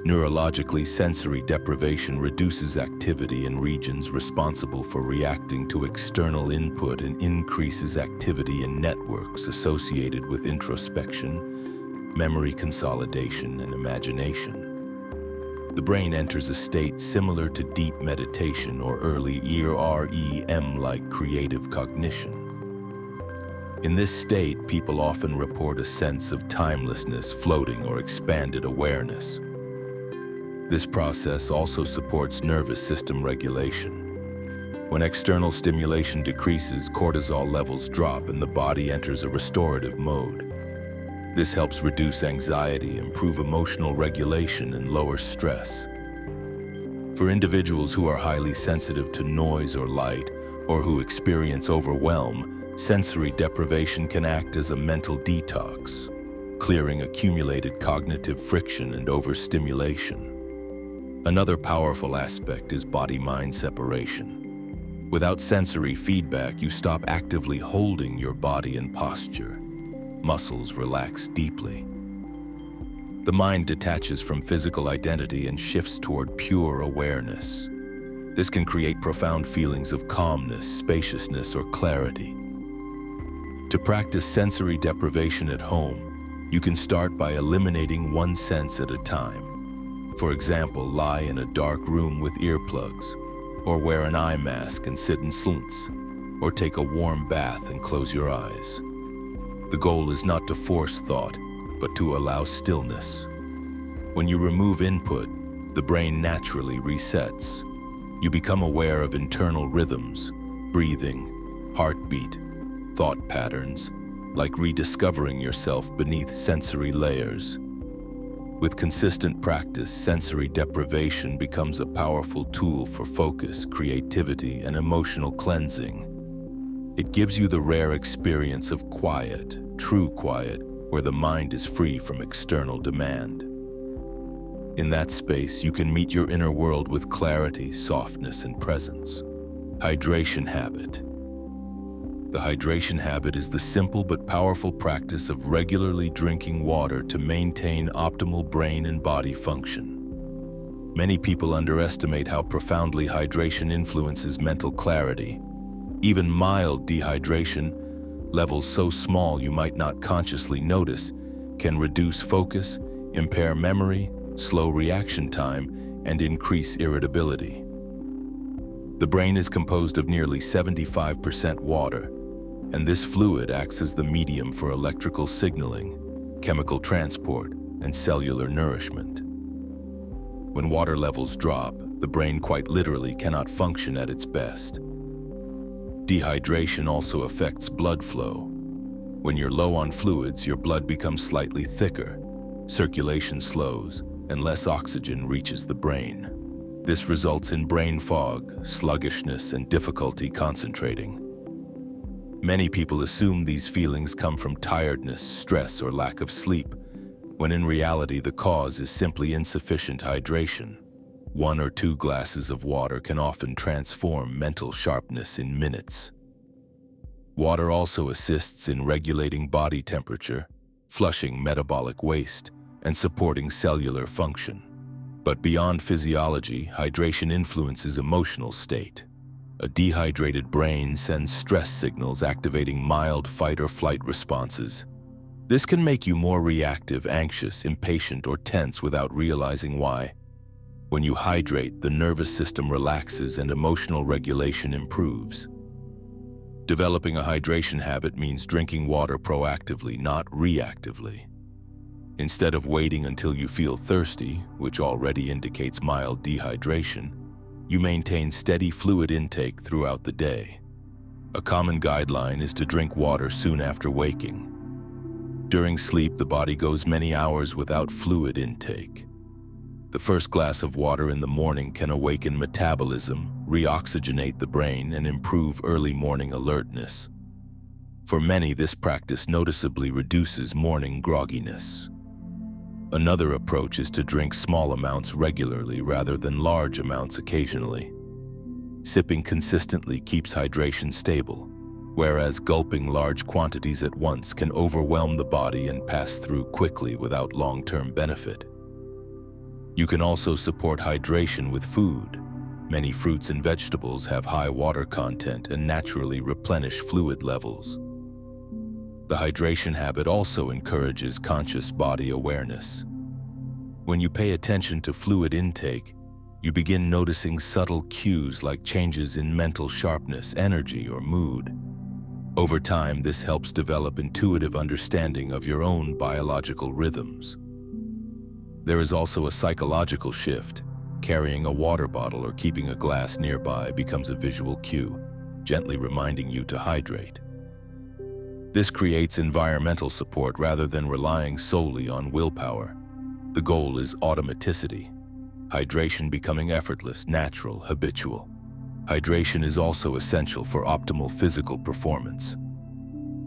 Neurologically, sensory deprivation reduces activity in regions responsible for reacting to external input and increases activity in networks associated with introspection, memory consolidation, and imagination. The brain enters a state similar to deep meditation or early REM-like creative cognition. In this state, people often report a sense of timelessness, floating, or expanded awareness. This process also supports nervous system regulation. When external stimulation decreases, cortisol levels drop and the body enters a restorative mode. This helps reduce anxiety, improve emotional regulation, and lower stress. For individuals who are highly sensitive to noise or light, or who experience overwhelm, sensory deprivation can act as a mental detox, clearing accumulated cognitive friction and overstimulation. Another powerful aspect is body-mind separation. Without sensory feedback, you stop actively holding your body in posture. Muscles relax deeply. The mind detaches from physical identity and shifts toward pure awareness. This can create profound feelings of calmness, spaciousness, or clarity. To practice sensory deprivation at home, you can start by eliminating one sense at a time. For example, lie in a dark room with earplugs, or wear an eye mask and sit in silence. or take a warm bath and close your eyes. The goal is not to force thought, but to allow stillness. When you remove input, the brain naturally resets. You become aware of internal rhythms, breathing, heartbeat, thought patterns, like rediscovering yourself beneath sensory layers. With consistent practice, sensory deprivation becomes a powerful tool for focus, creativity, and emotional cleansing. It gives you the rare experience of quiet, true quiet, where the mind is free from external demand. In that space, you can meet your inner world with clarity, softness, and presence. Hydration habit. The hydration habit is the simple but powerful practice of regularly drinking water to maintain optimal brain and body function. Many people underestimate how profoundly hydration influences mental clarity. Even mild dehydration, levels so small you might not consciously notice, can reduce focus, impair memory, slow reaction time, and increase irritability. The brain is composed of nearly 75% water, and this fluid acts as the medium for electrical signaling, chemical transport, and cellular nourishment. When water levels drop, the brain quite literally cannot function at its best. Dehydration also affects blood flow. When you're low on fluids, your blood becomes slightly thicker, circulation slows, and less oxygen reaches the brain. This results in brain fog, sluggishness, and difficulty concentrating. Many people assume these feelings come from tiredness, stress, or lack of sleep, when in reality the cause is simply insufficient hydration. 1 or 2 glasses of water can often transform mental sharpness in minutes. Water also assists in regulating body temperature, flushing metabolic waste, and supporting cellular function. But beyond physiology, hydration influences emotional state. A dehydrated brain sends stress signals activating mild fight or flight responses. This can make you more reactive, anxious, impatient, or tense without realizing why. When you hydrate, the nervous system relaxes and emotional regulation improves. Developing a hydration habit means drinking water proactively, not reactively. Instead of waiting until you feel thirsty, which already indicates mild dehydration, you maintain steady fluid intake throughout the day. A common guideline is to drink water soon after waking. During sleep, the body goes many hours without fluid intake. The first glass of water in the morning can awaken metabolism, reoxygenate the brain, and improve early morning alertness. For many, this practice noticeably reduces morning grogginess. Another approach is to drink small amounts regularly rather than large amounts occasionally. Sipping consistently keeps hydration stable, whereas gulping large quantities at once can overwhelm the body and pass through quickly without long-term benefit. You can also support hydration with food. Many fruits and vegetables have high water content and naturally replenish fluid levels. The hydration habit also encourages conscious body awareness. When you pay attention to fluid intake, you begin noticing subtle cues like changes in mental sharpness, energy, or mood. Over time, this helps develop intuitive understanding of your own biological rhythms. There is also a psychological shift. Carrying a water bottle or keeping a glass nearby becomes a visual cue, gently reminding you to hydrate. This creates environmental support rather than relying solely on willpower. The goal is automaticity, hydration becoming effortless, natural, habitual. Hydration is also essential for optimal physical performance.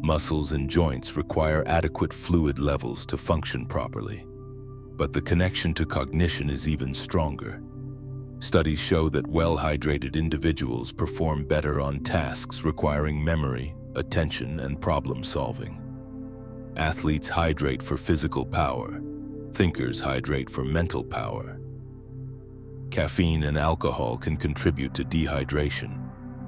Muscles and joints require adequate fluid levels to function properly. But the connection to cognition is even stronger. Studies show that well-hydrated individuals perform better on tasks requiring memory, attention, and problem-solving. Athletes hydrate for physical power. Thinkers hydrate for mental power. Caffeine and alcohol can contribute to dehydration,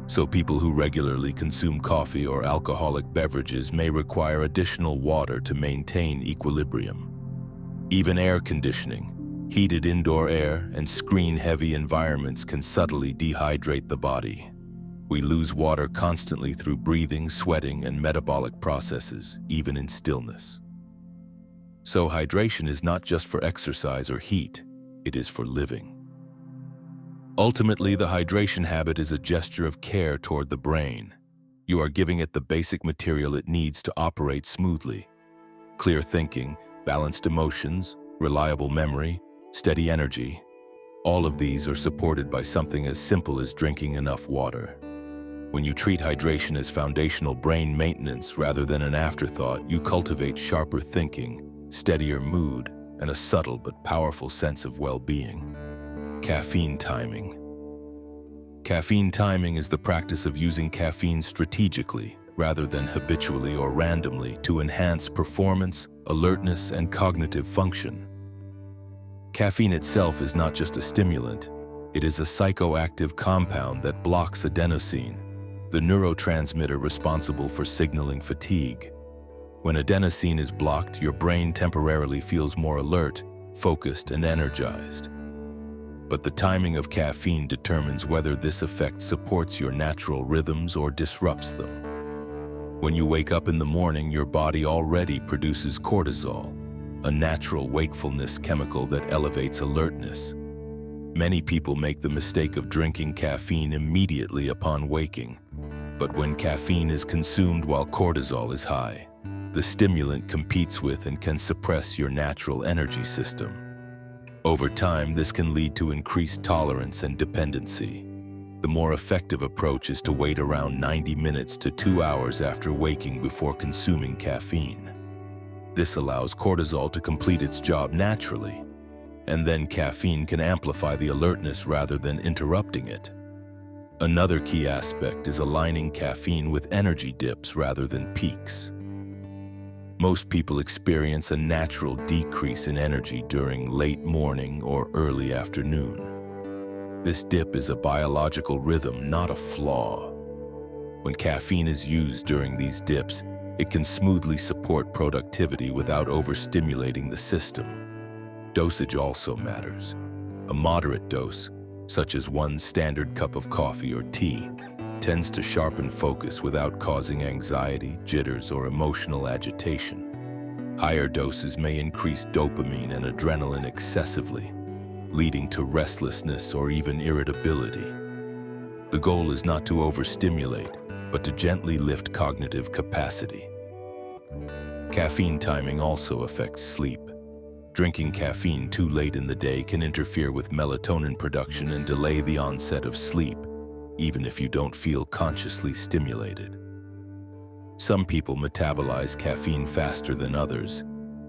so people who regularly consume coffee or alcoholic beverages may require additional water to maintain equilibrium. Even air conditioning, heated indoor air, and screen-heavy environments can subtly dehydrate the body. We lose water constantly through breathing, sweating, and metabolic processes, even in stillness. So hydration is not just for exercise or heat, it is for living. Ultimately, the hydration habit is a gesture of care toward the brain. You are giving it the basic material it needs to operate smoothly. Clear thinking, balanced emotions, reliable memory, steady energy. All of these are supported by something as simple as drinking enough water. When you treat hydration as foundational brain maintenance rather than an afterthought, you cultivate sharper thinking, steadier mood, and a subtle but powerful sense of well-being. Caffeine timing. Caffeine timing is the practice of using caffeine strategically, rather than habitually or randomly, to enhance performance, alertness, and cognitive function. Caffeine itself is not just a stimulant, it is a psychoactive compound that blocks adenosine, the neurotransmitter responsible for signaling fatigue. When adenosine is blocked, your brain temporarily feels more alert, focused, and energized. But the timing of caffeine determines whether this effect supports your natural rhythms or disrupts them. When you wake up in the morning, your body already produces cortisol, a natural wakefulness chemical that elevates alertness. Many people make the mistake of drinking caffeine immediately upon waking, but when caffeine is consumed while cortisol is high, the stimulant competes with and can suppress your natural energy system. Over time, this can lead to increased tolerance and dependency. The more effective approach is to wait around 90 minutes to 2 hours after waking before consuming caffeine. This allows cortisol to complete its job naturally, and then caffeine can amplify the alertness rather than interrupting it. Another key aspect is aligning caffeine with energy dips rather than peaks. Most people experience a natural decrease in energy during late morning or early afternoon. This dip is a biological rhythm, not a flaw. When caffeine is used during these dips, it can smoothly support productivity without overstimulating the system. Dosage also matters. A moderate dose, such as 1 standard cup of coffee or tea, tends to sharpen focus without causing anxiety, jitters, or emotional agitation. Higher doses may increase dopamine and adrenaline excessively, leading to restlessness or even irritability. The goal is not to overstimulate, but to gently lift cognitive capacity. Caffeine timing also affects sleep. Drinking caffeine too late in the day can interfere with melatonin production and delay the onset of sleep, even if you don't feel consciously stimulated. Some people metabolize caffeine faster than others,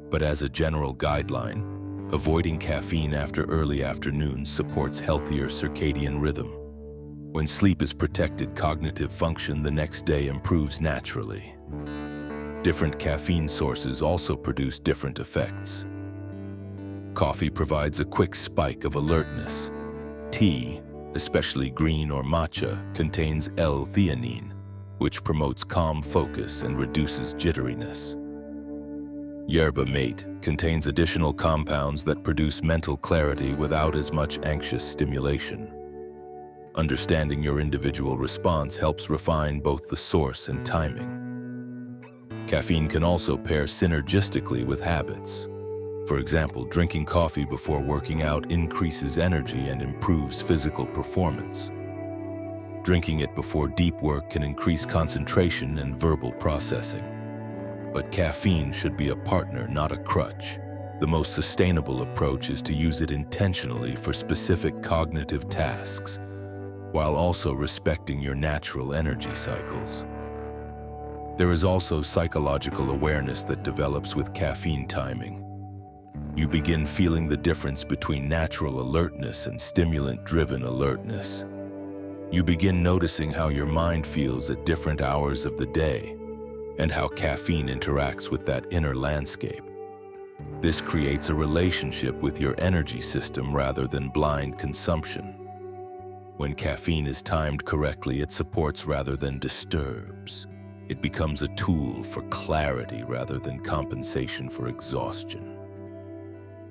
but as a general guideline, avoiding caffeine after early afternoon supports healthier circadian rhythm. When sleep is protected, cognitive function the next day improves naturally. Different caffeine sources also produce different effects. Coffee provides a quick spike of alertness. Tea, especially green or matcha, contains L-theanine, which promotes calm focus and reduces jitteriness. Yerba mate contains additional compounds that produce mental clarity without as much anxious stimulation. Understanding your individual response helps refine both the source and timing. Caffeine can also pair synergistically with habits. For example, drinking coffee before working out increases energy and improves physical performance. Drinking it before deep work can increase concentration and verbal processing. But caffeine should be a partner, not a crutch. The most sustainable approach is to use it intentionally for specific cognitive tasks, while also respecting your natural energy cycles. There is also psychological awareness that develops with caffeine timing. You begin feeling the difference between natural alertness and stimulant-driven alertness. You begin noticing how your mind feels at different hours of the day and how caffeine interacts with that inner landscape. This creates a relationship with your energy system rather than blind consumption. When caffeine is timed correctly, it supports rather than disturbs. It becomes a tool for clarity rather than compensation for exhaustion.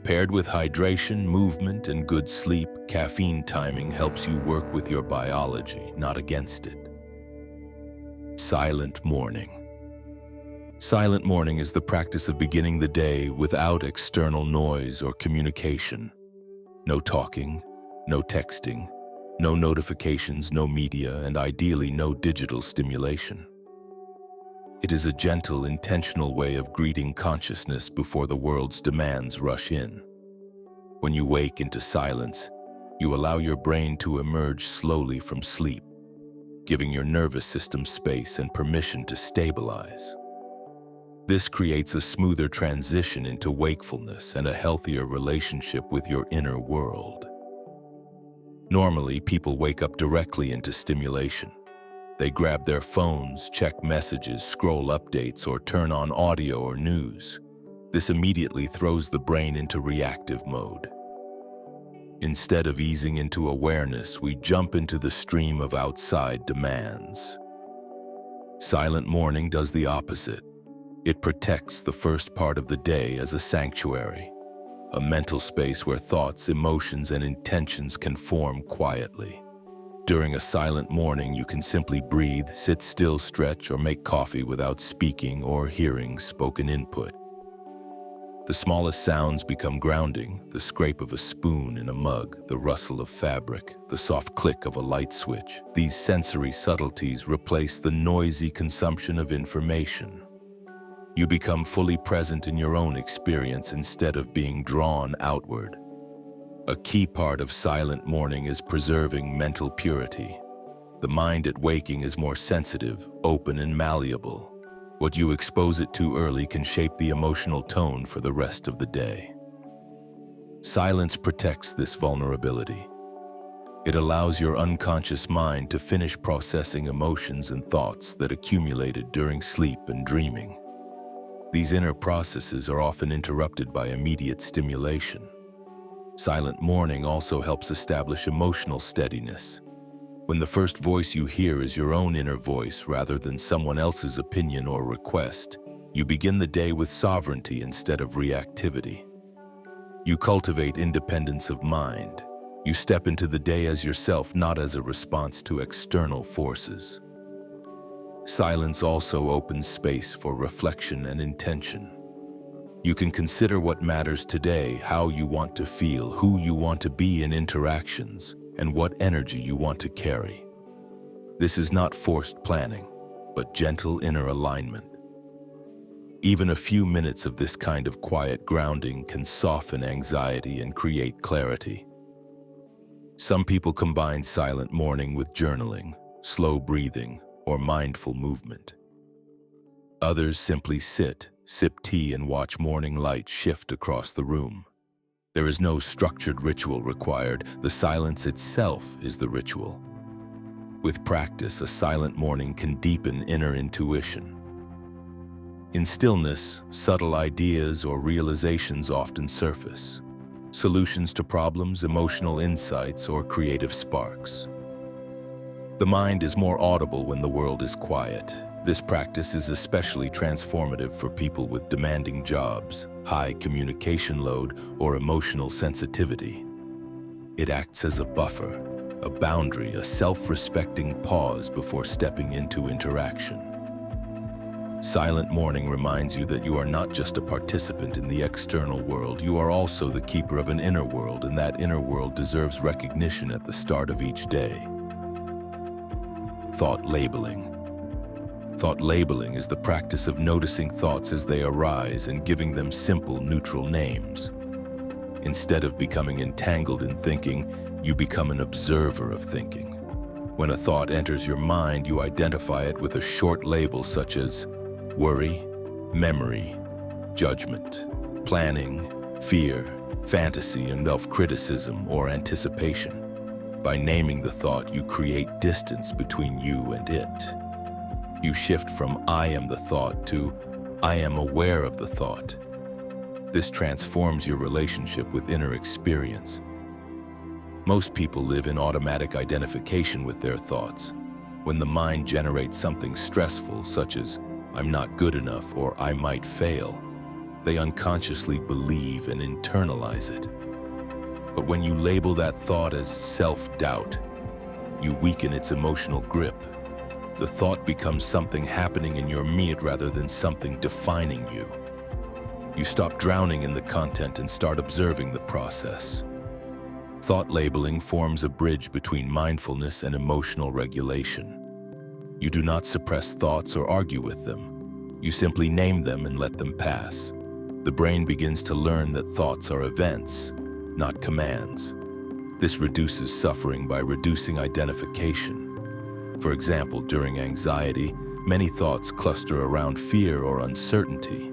Paired with hydration, movement, and good sleep, caffeine timing helps you work with your biology, not against it. Silent morning. Silent morning is the practice of beginning the day without external noise or communication. No talking, no texting, no notifications, no media, and ideally no digital stimulation. It is a gentle, intentional way of greeting consciousness before the world's demands rush in. When you wake into silence, you allow your brain to emerge slowly from sleep, giving your nervous system space and permission to stabilize. This creates a smoother transition into wakefulness and a healthier relationship with your inner world. Normally, people wake up directly into stimulation. They grab their phones, check messages, scroll updates, or turn on audio or news. This immediately throws the brain into reactive mode. Instead of easing into awareness, we jump into the stream of outside demands. Silent morning does the opposite. It protects the first part of the day as a sanctuary, a mental space where thoughts, emotions, and intentions can form quietly. During a silent morning, you can simply breathe, sit still, stretch, or make coffee without speaking or hearing spoken input. The smallest sounds become grounding: the scrape of a spoon in a mug, the rustle of fabric, the soft click of a light switch. These sensory subtleties replace the noisy consumption of information. You become fully present in your own experience instead of being drawn outward. A key part of silent morning is preserving mental purity. The mind at waking is more sensitive, open, and malleable. What you expose it to early can shape the emotional tone for the rest of the day. Silence protects this vulnerability. It allows your unconscious mind to finish processing emotions and thoughts that accumulated during sleep and dreaming. These inner processes are often interrupted by immediate stimulation. Silent morning also helps establish emotional steadiness. When the first voice you hear is your own inner voice rather than someone else's opinion or request, you begin the day with sovereignty instead of reactivity. You cultivate independence of mind. You step into the day as yourself, not as a response to external forces. Silence also opens space for reflection and intention. You can consider what matters today, how you want to feel, who you want to be in interactions, and what energy you want to carry. This is not forced planning, but gentle inner alignment. Even a few minutes of this kind of quiet grounding can soften anxiety and create clarity. Some people combine silent morning with journaling, slow breathing, or mindful movement. Others simply sit, sip tea, and watch morning light shift across the room. There is no structured ritual required. The silence itself is the ritual. With practice, a silent morning can deepen inner intuition. In stillness, subtle ideas or realizations often surface. Solutions to problems, emotional insights, or creative sparks. The mind is more audible when the world is quiet. This practice is especially transformative for people with demanding jobs, high communication load, or emotional sensitivity. It acts as a buffer, a boundary, a self-respecting pause before stepping into interaction. Silent morning reminds you that you are not just a participant in the external world, you are also the keeper of an inner world, and that inner world deserves recognition at the start of each day. Thought labeling. Thought labeling is the practice of noticing thoughts as they arise and giving them simple, neutral names. Instead of becoming entangled in thinking, you become an observer of thinking. When a thought enters your mind, you identify it with a short label such as worry, memory, judgment, planning, fear, fantasy, and self-criticism or anticipation. By naming the thought, you create distance between you and it. You shift from "I am the thought" to "I am aware of the thought." This transforms your relationship with inner experience. Most people live in automatic identification with their thoughts. When the mind generates something stressful, such as "I'm not good enough" or "I might fail," they unconsciously believe and internalize it. But when you label that thought as self-doubt, you weaken its emotional grip. The thought becomes something happening in your mind rather than something defining you. You stop drowning in the content and start observing the process. Thought labeling forms a bridge between mindfulness and emotional regulation. You do not suppress thoughts or argue with them. You simply name them and let them pass. The brain begins to learn that thoughts are events, not commands. This reduces suffering by reducing identification. For example, during anxiety, many thoughts cluster around fear or uncertainty.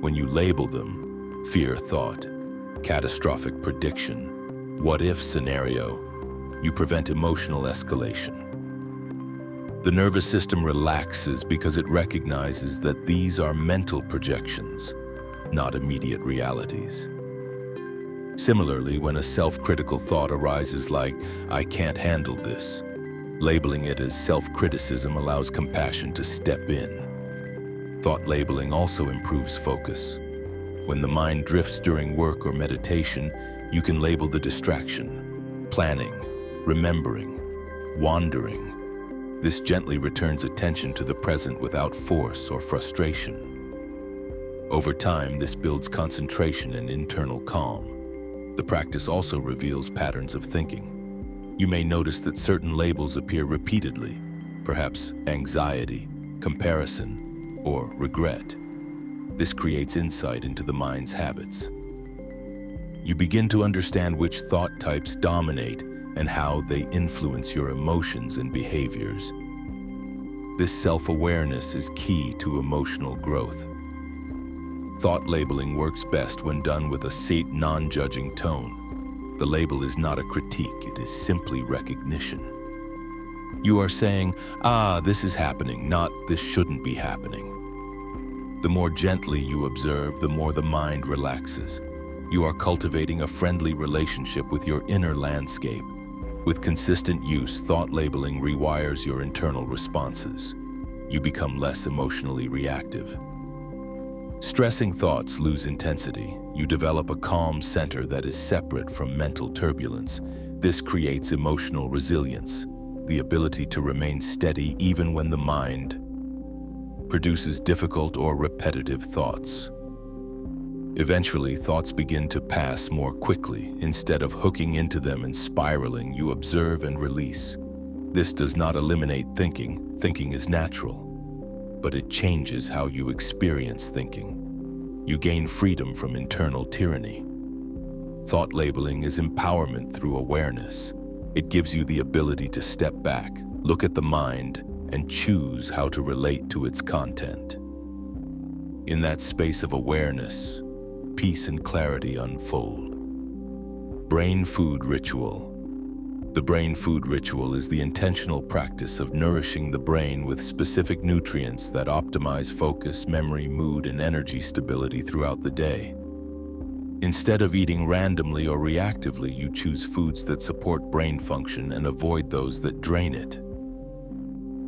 When you label them, fear thought, catastrophic prediction, what-if scenario, you prevent emotional escalation. The nervous system relaxes because it recognizes that these are mental projections, not immediate realities. Similarly, when a self-critical thought arises like, "I can't handle this," labeling it as self-criticism allows compassion to step in. Thought labeling also improves focus. When the mind drifts during work or meditation, you can label the distraction, planning, remembering, wandering. This gently returns attention to the present without force or frustration. Over time, this builds concentration and internal calm. The practice also reveals patterns of thinking. You may notice that certain labels appear repeatedly, perhaps anxiety, comparison, or regret. This creates insight into the mind's habits. You begin to understand which thought types dominate and how they influence your emotions and behaviors. This self-awareness is key to emotional growth. Thought labeling works best when done with a safe, non-judging tone. The label is not a critique, it is simply recognition. You are saying, this is happening, not this shouldn't be happening. The more gently you observe, the more the mind relaxes. You are cultivating a friendly relationship with your inner landscape. With consistent use, thought labeling rewires your internal responses. You become less emotionally reactive. Stressing thoughts lose intensity. You develop a calm center that is separate from mental turbulence. This creates emotional resilience, the ability to remain steady even when the mind produces difficult or repetitive thoughts. Eventually, thoughts begin to pass more quickly. Instead of hooking into them and spiraling, you observe and release. This does not eliminate thinking. Thinking is natural, but it changes how you experience thinking. You gain freedom from internal tyranny. Thought labeling is empowerment through awareness. It gives you the ability to step back, look at the mind, and choose how to relate to its content. In that space of awareness, peace and clarity unfold. Brain food ritual. The brain food ritual is the intentional practice of nourishing the brain with specific nutrients that optimize focus, memory, mood, and energy stability throughout the day. Instead of eating randomly or reactively, you choose foods that support brain function and avoid those that drain it.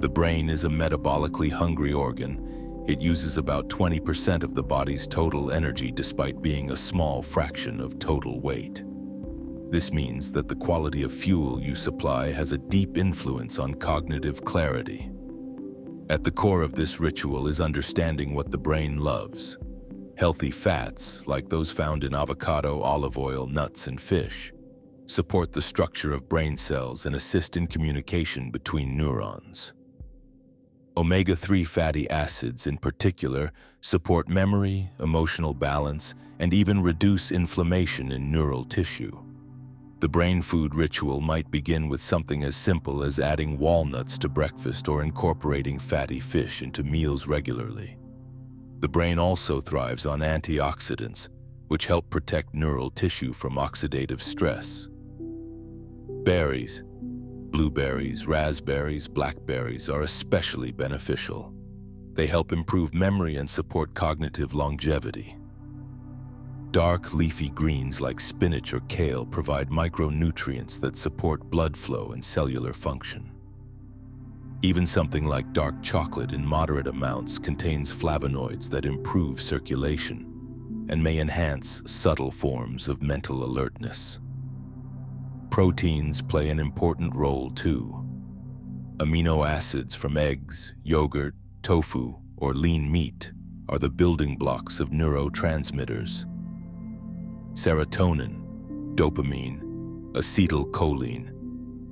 The brain is a metabolically hungry organ. It uses about 20% of the body's total energy despite being a small fraction of total weight. This means that the quality of fuel you supply has a deep influence on cognitive clarity. At the core of this ritual is understanding what the brain loves. Healthy fats, like those found in avocado, olive oil, nuts, and fish, support the structure of brain cells and assist in communication between neurons. Omega-3 fatty acids, in particular, support memory, emotional balance, and even reduce inflammation in neural tissue. The brain food ritual might begin with something as simple as adding walnuts to breakfast or incorporating fatty fish into meals regularly. The brain also thrives on antioxidants, which help protect neural tissue from oxidative stress. Berries, blueberries, raspberries, blackberries are especially beneficial. They help improve memory and support cognitive longevity. Dark leafy greens like spinach or kale provide micronutrients that support blood flow and cellular function. Even something like dark chocolate in moderate amounts contains flavonoids that improve circulation and may enhance subtle forms of mental alertness. Proteins play an important role too. Amino acids from eggs, yogurt, tofu, or lean meat are the building blocks of neurotransmitters. Serotonin, dopamine, acetylcholine.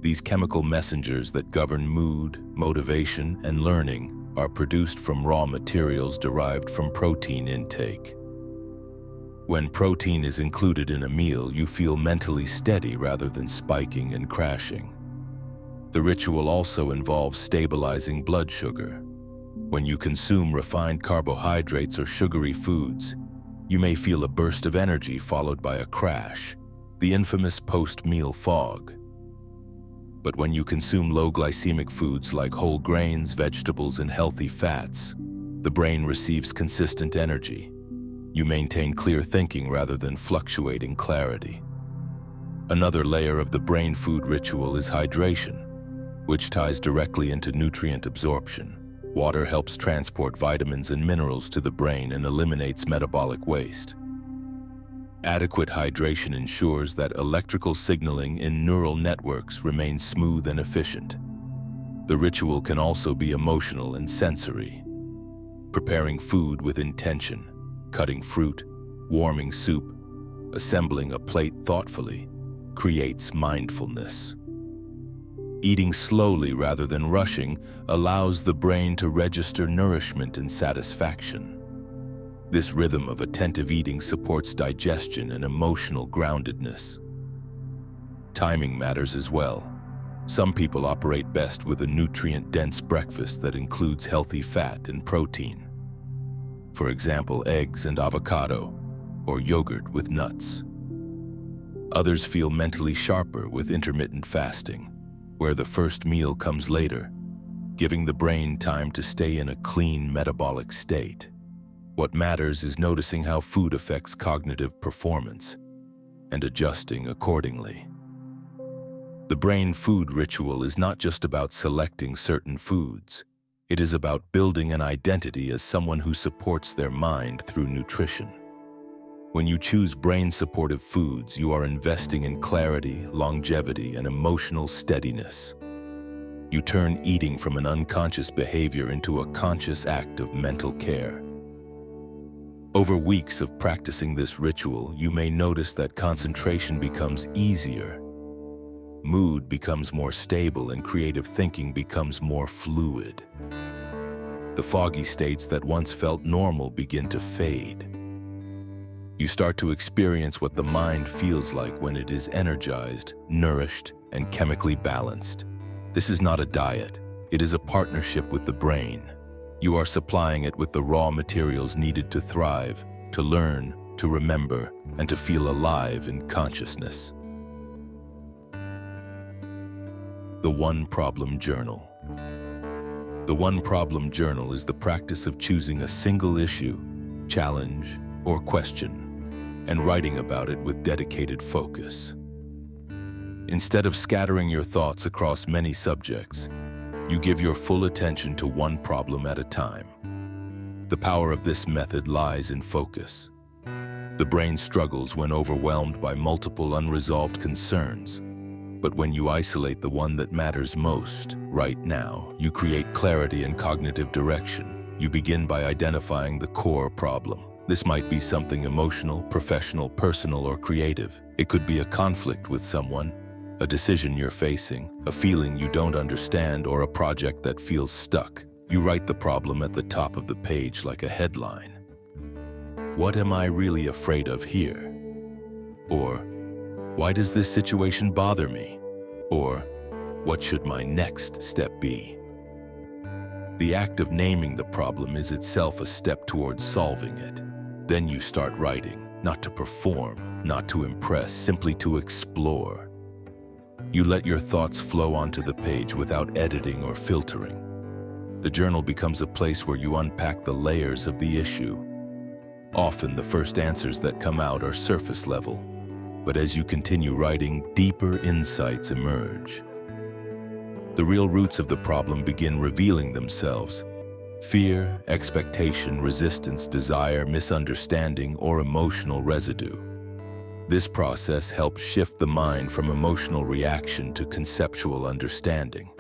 These chemical messengers that govern mood, motivation, and learning are produced from raw materials derived from protein intake. When protein is included in a meal, you feel mentally steady rather than spiking and crashing. The ritual also involves stabilizing blood sugar. When you consume refined carbohydrates or sugary foods, you may feel a burst of energy followed by a crash, the infamous post-meal fog. But when you consume low-glycemic foods like whole grains, vegetables, and healthy fats, the brain receives consistent energy. You maintain clear thinking rather than fluctuating clarity. Another layer of the brain food ritual is hydration, which ties directly into nutrient absorption. Water helps transport vitamins and minerals to the brain and eliminates metabolic waste. Adequate hydration ensures that electrical signaling in neural networks remains smooth and efficient. The ritual can also be emotional and sensory. Preparing food with intention, cutting fruit, warming soup, assembling a plate thoughtfully, creates mindfulness. Eating slowly rather than rushing allows the brain to register nourishment and satisfaction. This rhythm of attentive eating supports digestion and emotional groundedness. Timing matters as well. Some people operate best with a nutrient-dense breakfast that includes healthy fat and protein. For example, eggs and avocado, or yogurt with nuts. Others feel mentally sharper with intermittent fasting, where the first meal comes later, giving the brain time to stay in a clean metabolic state. What matters is noticing how food affects cognitive performance and adjusting accordingly. The brain food ritual is not just about selecting certain foods. It is about building an identity as someone who supports their mind through nutrition. When you choose brain-supportive foods, you are investing in clarity, longevity, and emotional steadiness. You turn eating from an unconscious behavior into a conscious act of mental care. Over weeks of practicing this ritual, you may notice that concentration becomes easier, mood becomes more stable, and creative thinking becomes more fluid. The foggy states that once felt normal begin to fade. You start to experience what the mind feels like when it is energized, nourished, and chemically balanced. This is not a diet. It is a partnership with the brain. You are supplying it with the raw materials needed to thrive, to learn, to remember, and to feel alive in consciousness. The One Problem Journal. The One Problem Journal is the practice of choosing a single issue, challenge, or question, and writing about it with dedicated focus. Instead of scattering your thoughts across many subjects, you give your full attention to one problem at a time. The power of this method lies in focus. The brain struggles when overwhelmed by multiple unresolved concerns. But when you isolate the one that matters most, right now, you create clarity and cognitive direction. You begin by identifying the core problem. This might be something emotional, professional, personal, or creative. It could be a conflict with someone, a decision you're facing, a feeling you don't understand, or a project that feels stuck. You write the problem at the top of the page like a headline. What am I really afraid of here? Or, why does this situation bother me? Or, what should my next step be? The act of naming the problem is itself a step towards solving it. Then you start writing, not to perform, not to impress, simply to explore. You let your thoughts flow onto the page without editing or filtering. The journal becomes a place where you unpack the layers of the issue. Often the first answers that come out are surface level. But as you continue writing, deeper insights emerge. The real roots of the problem begin revealing themselves. Fear, expectation, resistance, desire, misunderstanding, or emotional residue. This process helps shift the mind from emotional reaction to conceptual understanding.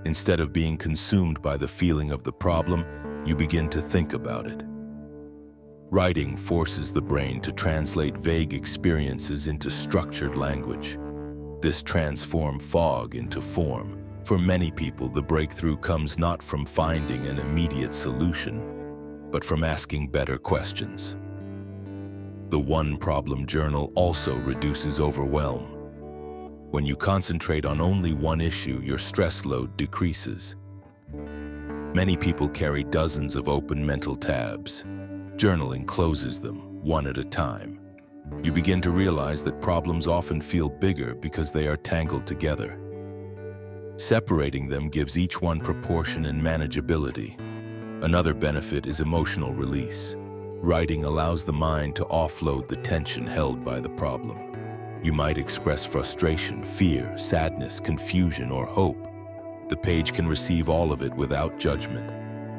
Instead of being consumed by the feeling of the problem, you begin to think about it. Writing forces the brain to translate vague experiences into structured language. This transforms fog into form. For many people, the breakthrough comes not from finding an immediate solution, but from asking better questions. The one-problem journal also reduces overwhelm. When you concentrate on only one issue, your stress load decreases. Many people carry dozens of open mental tabs. Journaling closes them, one at a time. You begin to realize that problems often feel bigger because they are tangled together. Separating them gives each one proportion and manageability. Another benefit is emotional release. Writing allows the mind to offload the tension held by the problem. You might express frustration, fear, sadness, confusion, or hope. The page can receive all of it without judgment.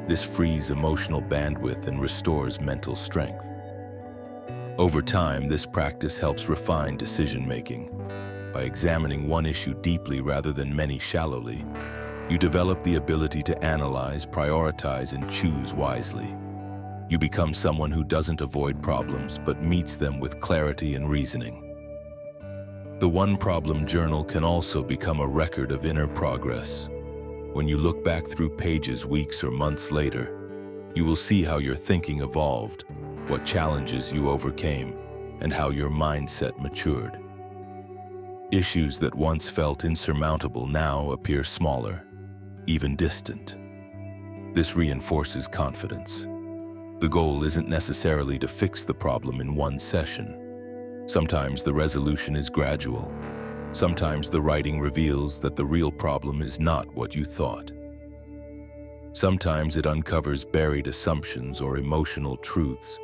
This frees emotional bandwidth and restores mental strength. Over time, this practice helps refine decision-making. By examining one issue deeply rather than many shallowly, you develop the ability to analyze, prioritize, and choose wisely. You become someone who doesn't avoid problems, but meets them with clarity and reasoning. The one-problem journal can also become a record of inner progress. When you look back through pages weeks or months later, you will see how your thinking evolved, what challenges you overcame, and how your mindset matured. Issues that once felt insurmountable now appear smaller, even distant. This reinforces confidence. The goal isn't necessarily to fix the problem in one session. Sometimes the resolution is gradual. Sometimes the writing reveals that the real problem is not what you thought. Sometimes it uncovers buried assumptions or emotional truths.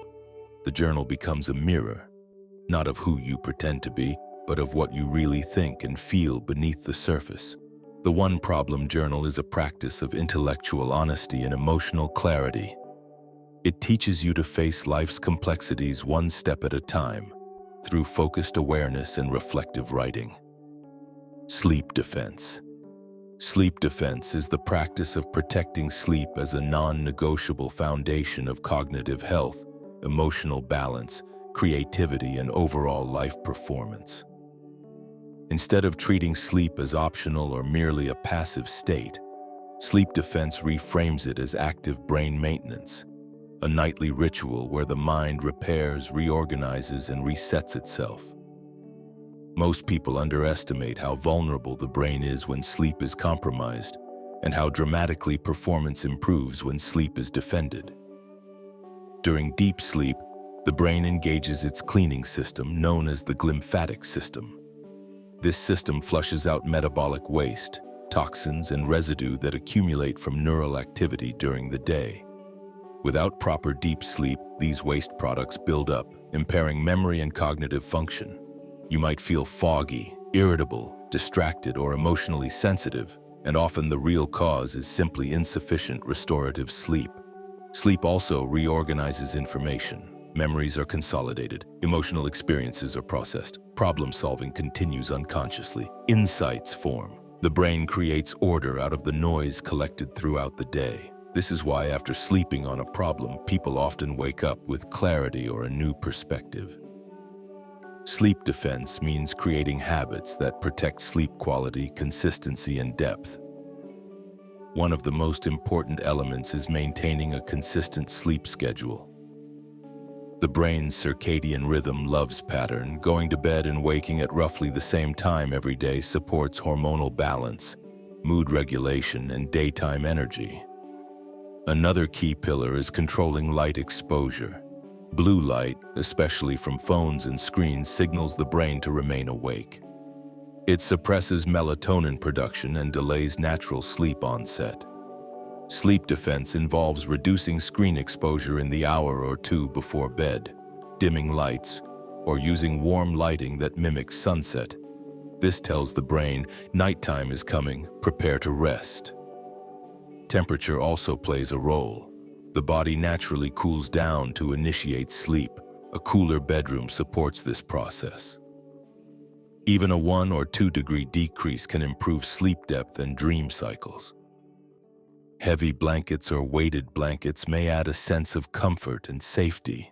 The journal becomes a mirror, not of who you pretend to be, but of what you really think and feel beneath the surface. The one-problem journal is a practice of intellectual honesty and emotional clarity. It teaches you to face life's complexities one step at a time, through focused awareness and reflective writing. Sleep defense. Sleep defense is the practice of protecting sleep as a non-negotiable foundation of cognitive health, emotional balance, creativity, and overall life performance. Instead of treating sleep as optional or merely a passive state, sleep defense reframes it as active brain maintenance, a nightly ritual where the mind repairs, reorganizes, and resets itself. Most people underestimate how vulnerable the brain is when sleep is compromised, and how dramatically performance improves when sleep is defended. During deep sleep, the brain engages its cleaning system known as the glymphatic system. This system flushes out metabolic waste, toxins, and residue that accumulate from neural activity during the day. Without proper deep sleep, these waste products build up, impairing memory and cognitive function. You might feel foggy, irritable, distracted, or emotionally sensitive, and often the real cause is simply insufficient restorative sleep. Sleep also reorganizes information. Memories are consolidated, emotional experiences are processed, problem-solving continues unconsciously, insights form. The brain creates order out of the noise collected throughout the day. This is why after sleeping on a problem, people often wake up with clarity or a new perspective. Sleep defense means creating habits that protect sleep quality, consistency, and depth. One of the most important elements is maintaining a consistent sleep schedule. The brain's circadian rhythm loves pattern. Going to bed and waking at roughly the same time every day supports hormonal balance, mood regulation, and daytime energy. Another key pillar is controlling light exposure. Blue light, especially from phones and screens, signals the brain to remain awake. It suppresses melatonin production and delays natural sleep onset. Sleep defense involves reducing screen exposure in the hour or two before bed, dimming lights, or using warm lighting that mimics sunset. This tells the brain, nighttime is coming, prepare to rest. Temperature also plays a role. The body naturally cools down to initiate sleep. A cooler bedroom supports this process. Even a 1 or 2 degree decrease can improve sleep depth and dream cycles. Heavy blankets or weighted blankets may add a sense of comfort and safety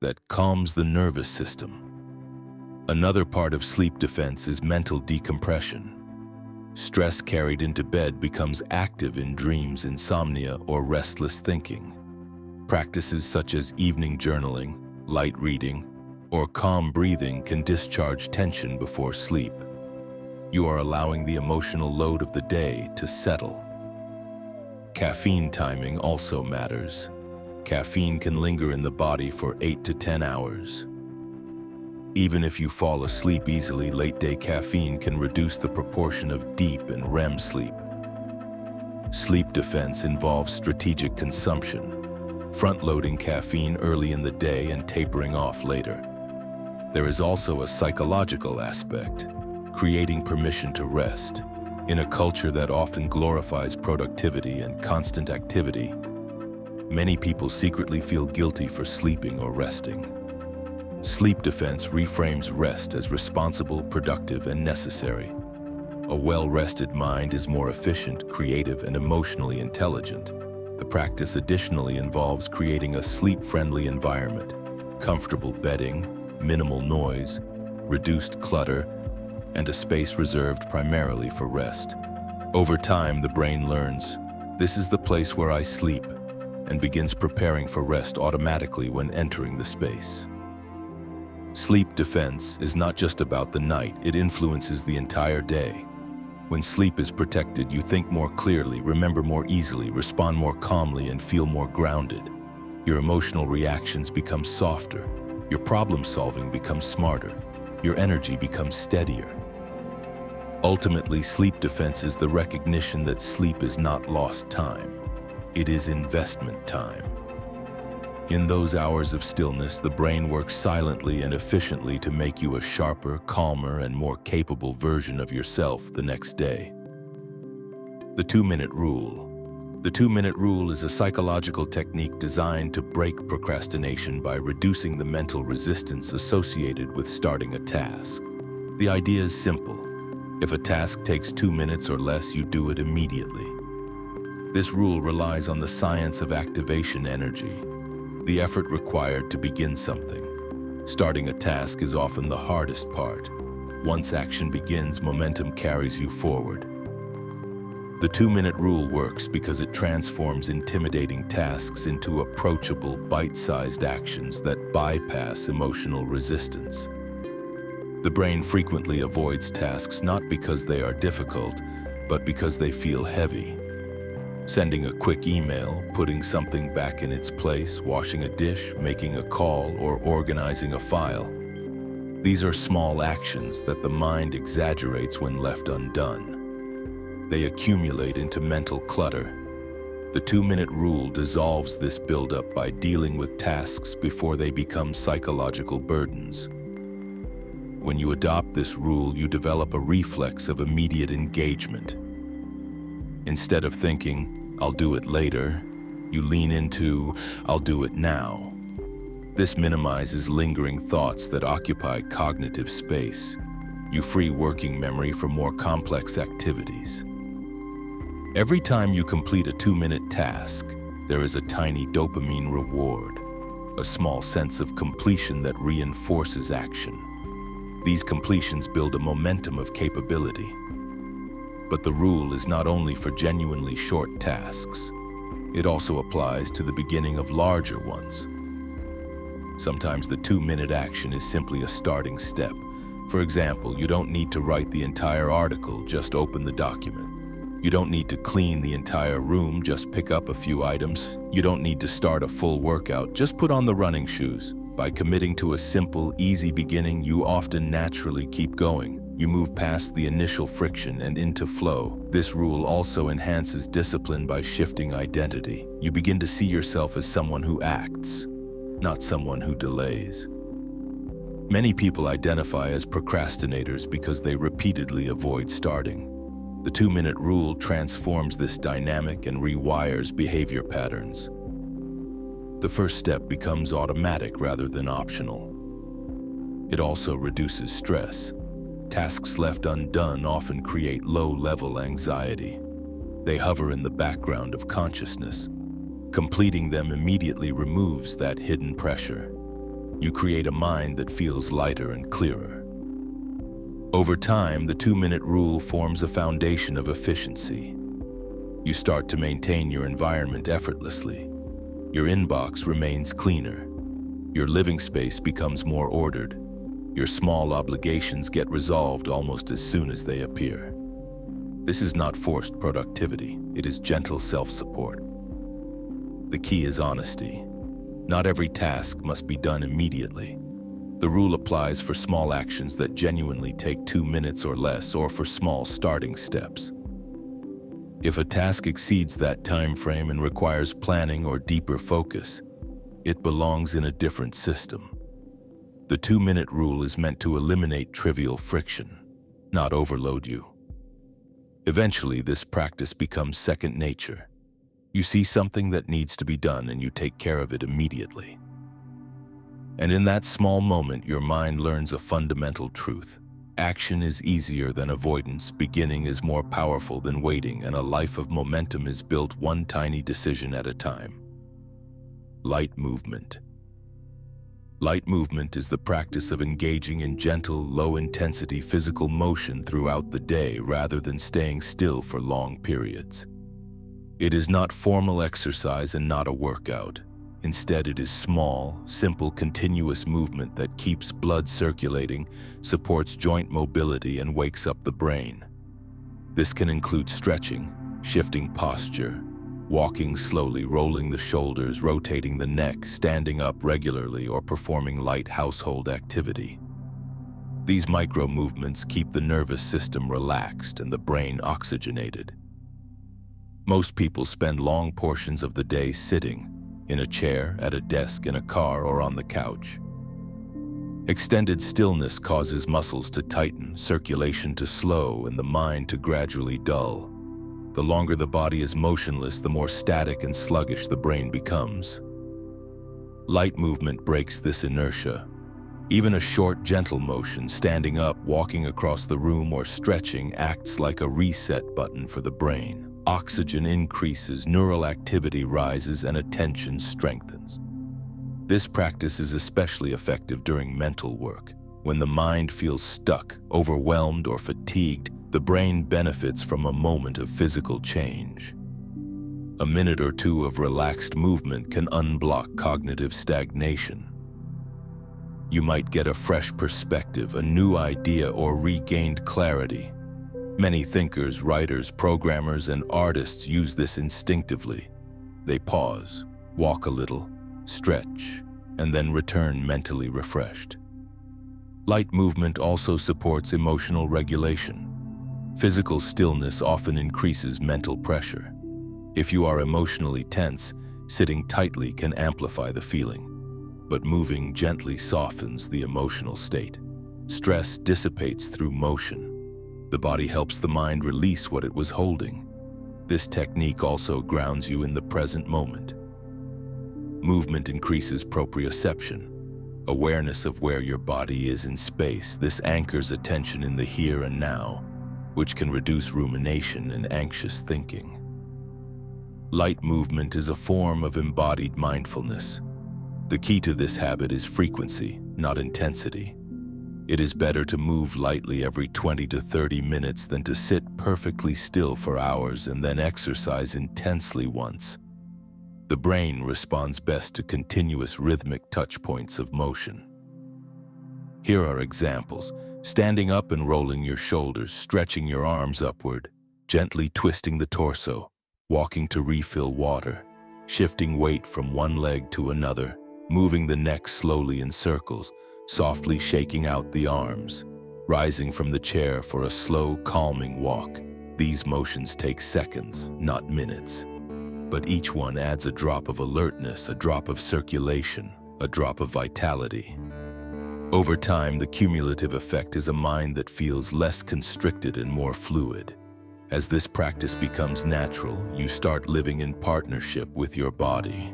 that calms the nervous system. Another part of sleep defense is mental decompression. Stress carried into bed becomes active in dreams, insomnia, or restless thinking. Practices such as evening journaling, light reading, or calm breathing can discharge tension before sleep. You are allowing the emotional load of the day to settle. Caffeine timing also matters. Caffeine can linger in the body for 8 to 10 hours. Even if you fall asleep easily, late-day caffeine can reduce the proportion of deep and REM sleep. Sleep defense involves strategic consumption, front-loading caffeine early in the day and tapering off later. There is also a psychological aspect, creating permission to rest. In a culture that often glorifies productivity and constant activity, many people secretly feel guilty for sleeping or resting. Sleep defense reframes rest as responsible, productive, and necessary. A well-rested mind is more efficient, creative, and emotionally intelligent. The practice additionally involves creating a sleep-friendly environment, comfortable bedding, minimal noise, reduced clutter, and a space reserved primarily for rest. Over time, the brain learns, this is the place where I sleep, and begins preparing for rest automatically when entering the space. Sleep defense is not just about the night, it influences the entire day. When sleep is protected, you think more clearly, remember more easily, respond more calmly, and feel more grounded. Your emotional reactions become softer, your problem-solving becomes smarter, your energy becomes steadier. Ultimately, sleep defense is the recognition that sleep is not lost time. It is investment time. In those hours of stillness, the brain works silently and efficiently to make you a sharper, calmer, and more capable version of yourself the next day. The 2-minute rule. The 2-minute rule is a psychological technique designed to break procrastination by reducing the mental resistance associated with starting a task. The idea is simple. If a task takes 2 minutes or less, you do it immediately. This rule relies on the science of activation energy, the effort required to begin something. Starting a task is often the hardest part. Once action begins, momentum carries you forward. The 2-minute rule works because it transforms intimidating tasks into approachable, bite-sized actions that bypass emotional resistance. The brain frequently avoids tasks not because they are difficult, but because they feel heavy. Sending a quick email, putting something back in its place, washing a dish, making a call, or organizing a file. These are small actions that the mind exaggerates when left undone. They accumulate into mental clutter. The 2-minute rule dissolves this buildup by dealing with tasks before they become psychological burdens. When you adopt this rule, you develop a reflex of immediate engagement. Instead of thinking, I'll do it later, you lean into, I'll do it now. This minimizes lingering thoughts that occupy cognitive space. You free working memory for more complex activities. Every time you complete a 2-minute task, there is a tiny dopamine reward, a small sense of completion that reinforces action. These completions build a momentum of capability. But the rule is not only for genuinely short tasks. It also applies to the beginning of larger ones. Sometimes the 2-minute action is simply a starting step. For example, you don't need to write the entire article, just open the document. You don't need to clean the entire room, just pick up a few items. You don't need to start a full workout, just put on the running shoes. By committing to a simple, easy beginning, you often naturally keep going. You move past the initial friction and into flow. This rule also enhances discipline by shifting identity. You begin to see yourself as someone who acts, not someone who delays. Many people identify as procrastinators because they repeatedly avoid starting. The 2-minute rule transforms this dynamic and rewires behavior patterns. The first step becomes automatic rather than optional. It also reduces stress. Tasks left undone often create low-level anxiety. They hover in the background of consciousness. Completing them immediately removes that hidden pressure. You create a mind that feels lighter and clearer. Over time, the 2-minute rule forms a foundation of efficiency. You start to maintain your environment effortlessly. Your inbox remains cleaner. Your living space becomes more ordered. Your small obligations get resolved almost as soon as they appear. This is not forced productivity, it is gentle self-support. The key is honesty. Not every task must be done immediately. The rule applies for small actions that genuinely take 2 minutes or less, or for small starting steps. If a task exceeds that time frame and requires planning or deeper focus, it belongs in a different system. The 2-minute rule is meant to eliminate trivial friction, not overload you. Eventually, this practice becomes second nature. You see something that needs to be done and you take care of it immediately. And in that small moment, your mind learns a fundamental truth. Action is easier than avoidance, beginning is more powerful than waiting, and a life of momentum is built one tiny decision at a time. Light movement. Light movement is the practice of engaging in gentle, low-intensity physical motion throughout the day rather than staying still for long periods. It is not formal exercise and not a workout. Instead, it is small, simple, continuous movement that keeps blood circulating, supports joint mobility, and wakes up the brain. This can include stretching, shifting posture, walking slowly, rolling the shoulders, rotating the neck, standing up regularly, or performing light household activity. These micro movements keep the nervous system relaxed and the brain oxygenated. Most people spend long portions of the day sitting, in a chair, at a desk, in a car, or on the couch. Extended stillness causes muscles to tighten, circulation to slow, and the mind to gradually dull. The longer the body is motionless, the more static and sluggish the brain becomes. Light movement breaks this inertia. Even a short, gentle motion, standing up, walking across the room, or stretching, acts like a reset button for the brain. Oxygen increases, neural activity rises, and attention strengthens. This practice is especially effective during mental work. When the mind feels stuck, overwhelmed, or fatigued, the brain benefits from a moment of physical change. A minute or two of relaxed movement can unblock cognitive stagnation. You might get a fresh perspective, a new idea, or regained clarity. Many thinkers, writers, programmers, and artists use this instinctively. They pause, walk a little, stretch, and then return mentally refreshed. Light movement also supports emotional regulation. Physical stillness often increases mental pressure. If you are emotionally tense, sitting tightly can amplify the feeling, but moving gently softens the emotional state. Stress dissipates through motion. The body helps the mind release what it was holding. This technique also grounds you in the present moment. Movement increases proprioception, awareness of where your body is in space. This anchors attention in the here and now, which can reduce rumination and anxious thinking. Light movement is a form of embodied mindfulness. The key to this habit is frequency, not intensity. It is better to move lightly every 20 to 30 minutes than to sit perfectly still for hours and then exercise intensely once. The brain responds best to continuous rhythmic touch points of motion. Here are examples: standing up and rolling your shoulders, stretching your arms upward, gently twisting the torso, walking to refill water, shifting weight from one leg to another, moving the neck slowly in circles, softly shaking out the arms, rising from the chair for a slow, calming walk. These motions take seconds, not minutes. But each one adds a drop of alertness, a drop of circulation, a drop of vitality. Over time, the cumulative effect is a mind that feels less constricted and more fluid. As this practice becomes natural, you start living in partnership with your body.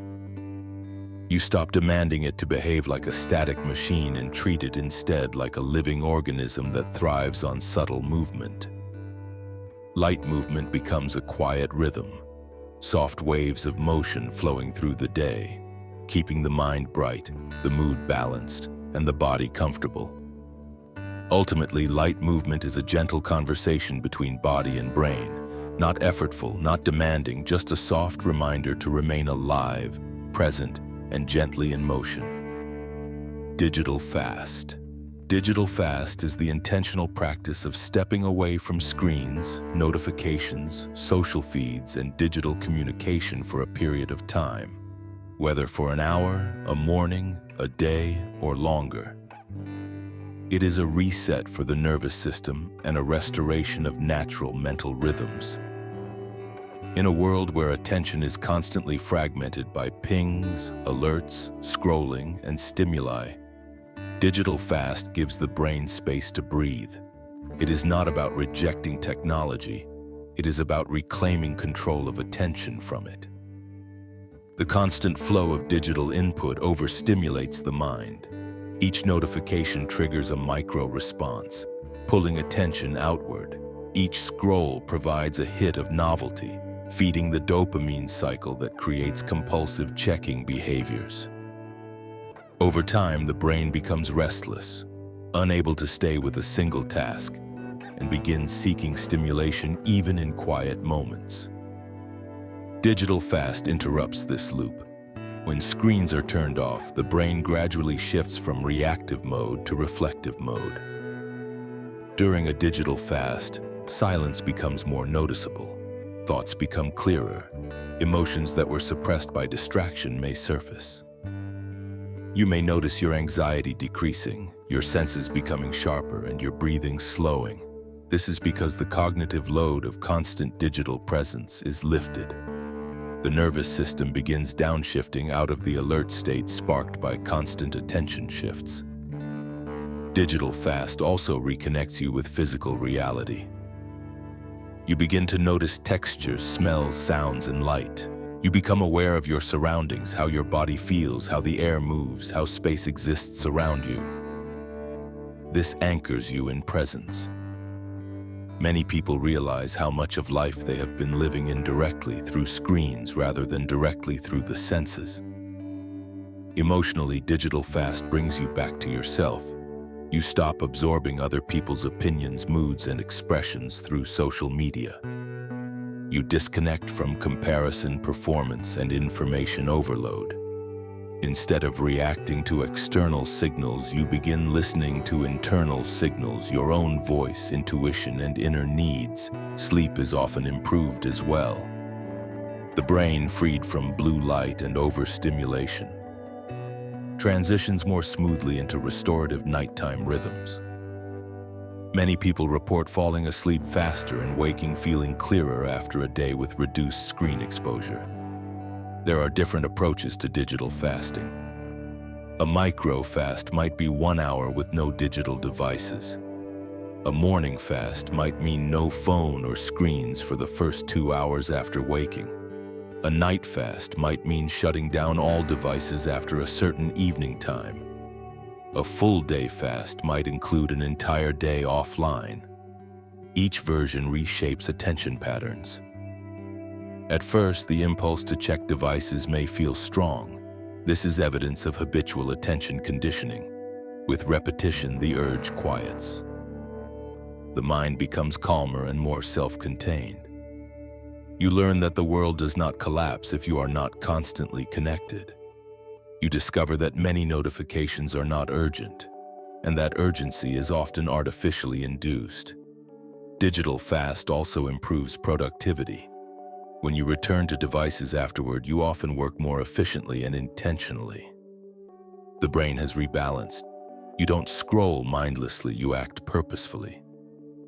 You stop demanding it to behave like a static machine and treat it instead like a living organism that thrives on subtle movement. Light movement becomes a quiet rhythm, soft waves of motion flowing through the day, keeping the mind bright, the mood balanced, and the body comfortable. Ultimately, light movement is a gentle conversation between body and brain, not effortful, not demanding, just a soft reminder to remain alive, present, and gently in motion. Digital fast. Digital fast is the intentional practice of stepping away from screens, notifications, social feeds, and digital communication for a period of time, whether for an hour, a morning, a day, or longer. It is a reset for the nervous system and a restoration of natural mental rhythms. In a world where attention is constantly fragmented by pings, alerts, scrolling, and stimuli, digital fast gives the brain space to breathe. It is not about rejecting technology. It is about reclaiming control of attention from it. The constant flow of digital input overstimulates the mind. Each notification triggers a micro-response, pulling attention outward. Each scroll provides a hit of novelty, feeding the dopamine cycle that creates compulsive checking behaviors. Over time, the brain becomes restless, unable to stay with a single task, and begins seeking stimulation even in quiet moments. Digital fast interrupts this loop. When screens are turned off, the brain gradually shifts from reactive mode to reflective mode. During a digital fast, silence becomes more noticeable. Thoughts become clearer. Emotions that were suppressed by distraction may surface. You may notice your anxiety decreasing, your senses becoming sharper, and your breathing slowing. This is because the cognitive load of constant digital presence is lifted. The nervous system begins downshifting out of the alert state sparked by constant attention shifts. Digital fast also reconnects you with physical reality. You begin to notice textures, smells, sounds, and light. You become aware of your surroundings, how your body feels, how the air moves, how space exists around you. This anchors you in presence. Many people realize how much of life they have been living indirectly through screens rather than directly through the senses. Emotionally, digital fast brings you back to yourself. You stop absorbing other people's opinions, moods, and expressions through social media. You disconnect from comparison, performance, and information overload. Instead of reacting to external signals, you begin listening to internal signals, your own voice, intuition, and inner needs. Sleep is often improved as well. The brain, freed from blue light and overstimulation, transitions more smoothly into restorative nighttime rhythms. Many people report falling asleep faster and waking feeling clearer after a day with reduced screen exposure. There are different approaches to digital fasting. A micro fast might be 1 hour with no digital devices. A morning fast might mean no phone or screens for the first 2 hours after waking. A night fast might mean shutting down all devices after a certain evening time. A full day fast might include an entire day offline. Each version reshapes attention patterns. At first, the impulse to check devices may feel strong. This is evidence of habitual attention conditioning. With repetition, the urge quiets. The mind becomes calmer and more self-contained. You learn that the world does not collapse if you are not constantly connected. You discover that many notifications are not urgent, and that urgency is often artificially induced. Digital fast also improves productivity. When you return to devices afterward, you often work more efficiently and intentionally. The brain has rebalanced. You don't scroll mindlessly, you act purposefully.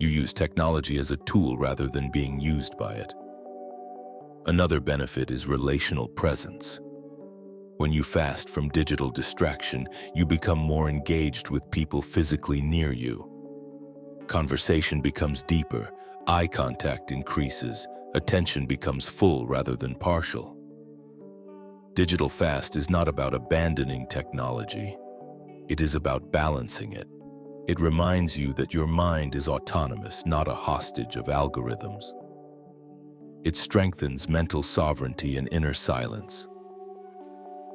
You use technology as a tool rather than being used by it. Another benefit is relational presence. When you fast from digital distraction, you become more engaged with people physically near you. Conversation becomes deeper, eye contact increases, attention becomes full rather than partial. Digital fast is not about abandoning technology. It is about balancing it. It reminds you that your mind is autonomous, not a hostage of algorithms. It strengthens mental sovereignty and inner silence.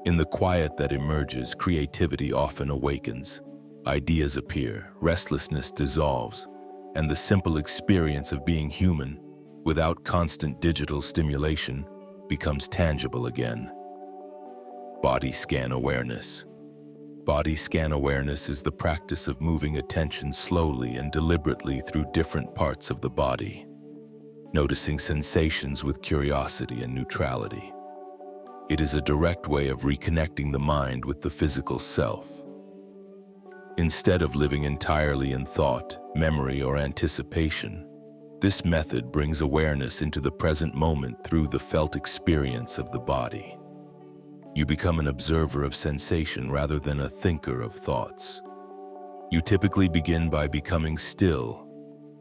In the quiet that emerges, creativity often awakens. Ideas appear, restlessness dissolves, and the simple experience of being human, without constant digital stimulation, becomes tangible again. Body scan awareness. Body scan awareness is the practice of moving attention slowly and deliberately through different parts of the body, noticing sensations with curiosity and neutrality. It is a direct way of reconnecting the mind with the physical self. Instead of living entirely in thought, memory, or anticipation, this method brings awareness into the present moment through the felt experience of the body. You become an observer of sensation rather than a thinker of thoughts. You typically begin by becoming still,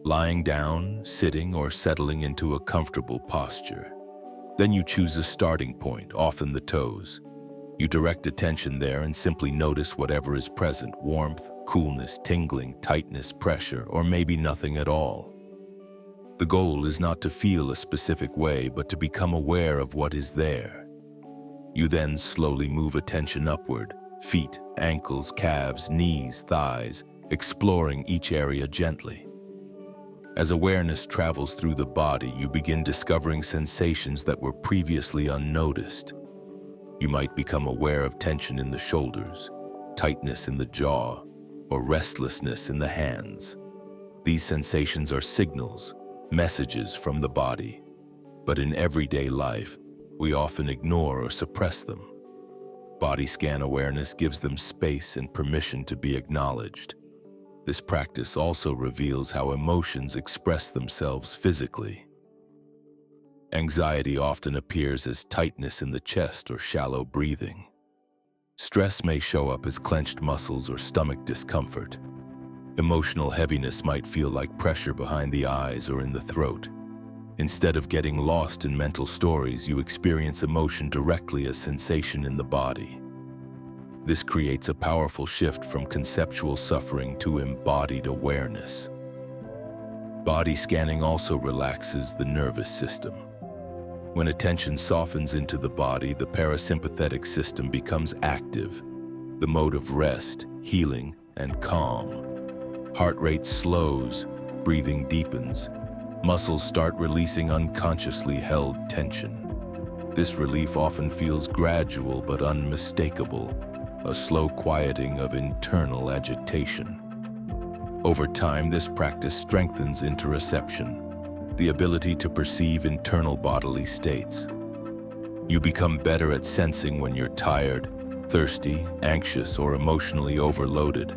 lying down, sitting, or settling into a comfortable posture. Then you choose a starting point, often the toes. You direct attention there and simply notice whatever is present: warmth, coolness, tingling, tightness, pressure, or maybe nothing at all. The goal is not to feel a specific way, but to become aware of what is there. You then slowly move attention upward, feet, ankles, calves, knees, thighs, exploring each area gently. As awareness travels through the body, you begin discovering sensations that were previously unnoticed. You might become aware of tension in the shoulders, tightness in the jaw, or restlessness in the hands. These sensations are signals, messages from the body. But in everyday life, we often ignore or suppress them. Body scan awareness gives them space and permission to be acknowledged. This practice also reveals how emotions express themselves physically. Anxiety often appears as tightness in the chest or shallow breathing. Stress may show up as clenched muscles or stomach discomfort. Emotional heaviness might feel like pressure behind the eyes or in the throat. Instead of getting lost in mental stories, you experience emotion directly as sensation in the body. This creates a powerful shift from conceptual suffering to embodied awareness. Body scanning also relaxes the nervous system. When attention softens into the body, the parasympathetic system becomes active, the mode of rest, healing, and calm. Heart rate slows, breathing deepens. Muscles start releasing unconsciously held tension. This relief often feels gradual but unmistakable, a slow quieting of internal agitation. Over time, this practice strengthens interoception, the ability to perceive internal bodily states. You become better at sensing when you're tired, thirsty, anxious, or emotionally overloaded.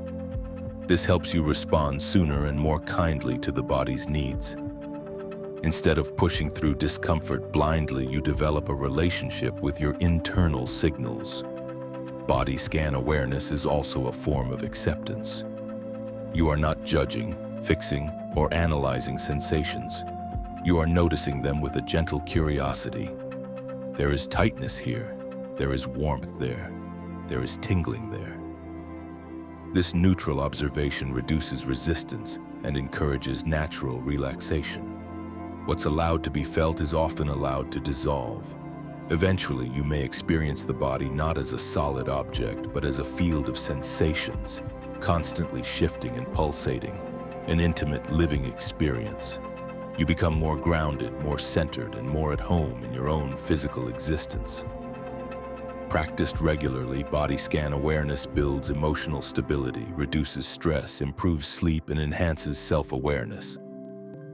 This helps you respond sooner and more kindly to the body's needs. Instead of pushing through discomfort blindly, you develop a relationship with your internal signals. Body scan awareness is also a form of acceptance. You are not judging, fixing, or analyzing sensations. You are noticing them with a gentle curiosity. There is tightness here. There is warmth there. There is tingling there. This neutral observation reduces resistance and encourages natural relaxation. What's allowed to be felt is often allowed to dissolve. Eventually, you may experience the body not as a solid object, but as a field of sensations, constantly shifting and pulsating, an intimate living experience. You become more grounded, more centered, and more at home in your own physical existence. Practiced regularly, body scan awareness builds emotional stability, reduces stress, improves sleep, and enhances self-awareness.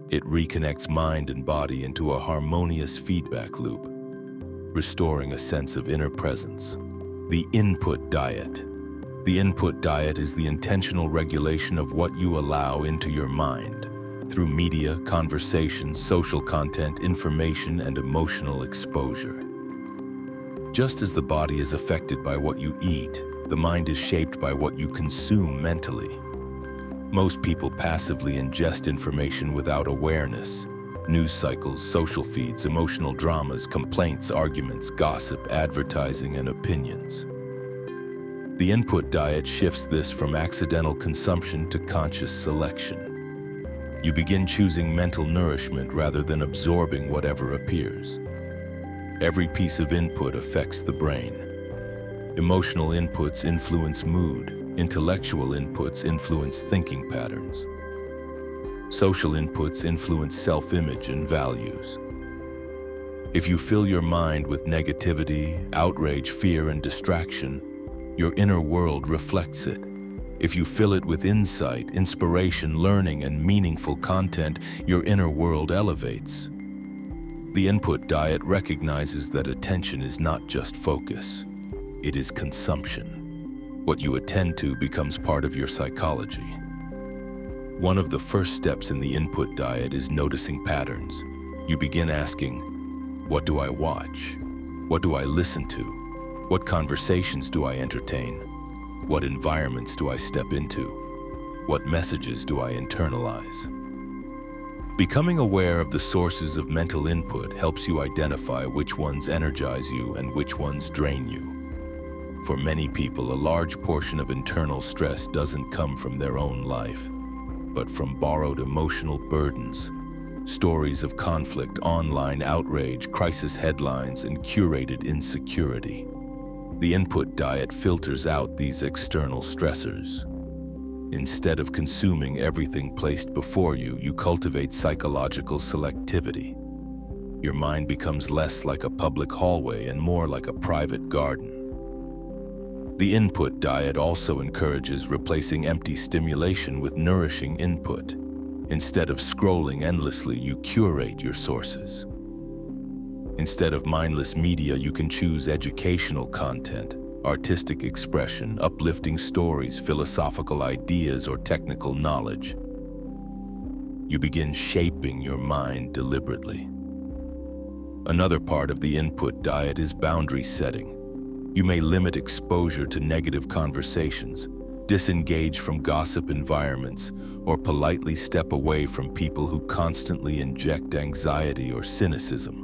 It reconnects mind and body into a harmonious feedback loop, restoring a sense of inner presence. The input diet. The input diet is the intentional regulation of what you allow into your mind through media, conversations, social content, information, and emotional exposure. Just as the body is affected by what you eat, the mind is shaped by what you consume mentally. Most people passively ingest information without awareness. News cycles, social feeds, emotional dramas, complaints, arguments, gossip, advertising, and opinions. The input diet shifts this from accidental consumption to conscious selection. You begin choosing mental nourishment rather than absorbing whatever appears. Every piece of input affects the brain. Emotional inputs influence mood. Intellectual inputs influence thinking patterns. Social inputs influence self-image and values. If you fill your mind with negativity, outrage, fear, and distraction, your inner world reflects it. If you fill it with insight, inspiration, learning, and meaningful content, your inner world elevates. The input diet recognizes that attention is not just focus, it is consumption. What you attend to becomes part of your psychology. One of the first steps in the input diet is noticing patterns. You begin asking, what do I watch? What do I listen to? What conversations do I entertain? What environments do I step into? What messages do I internalize? Becoming aware of the sources of mental input helps you identify which ones energize you and which ones drain you. For many people, a large portion of internal stress doesn't come from their own life, but from borrowed emotional burdens, stories of conflict, online outrage, crisis headlines, and curated insecurity. The input diet filters out these external stressors. Instead of consuming everything placed before you, you cultivate psychological selectivity. Your mind becomes less like a public hallway and more like a private garden. The input diet also encourages replacing empty stimulation with nourishing input. Instead of scrolling endlessly, you curate your sources. Instead of mindless media, you can choose educational content, artistic expression, uplifting stories, philosophical ideas, or technical knowledge. You begin shaping your mind deliberately. Another part of the input diet is boundary setting. You may limit exposure to negative conversations, disengage from gossip environments, or politely step away from people who constantly inject anxiety or cynicism.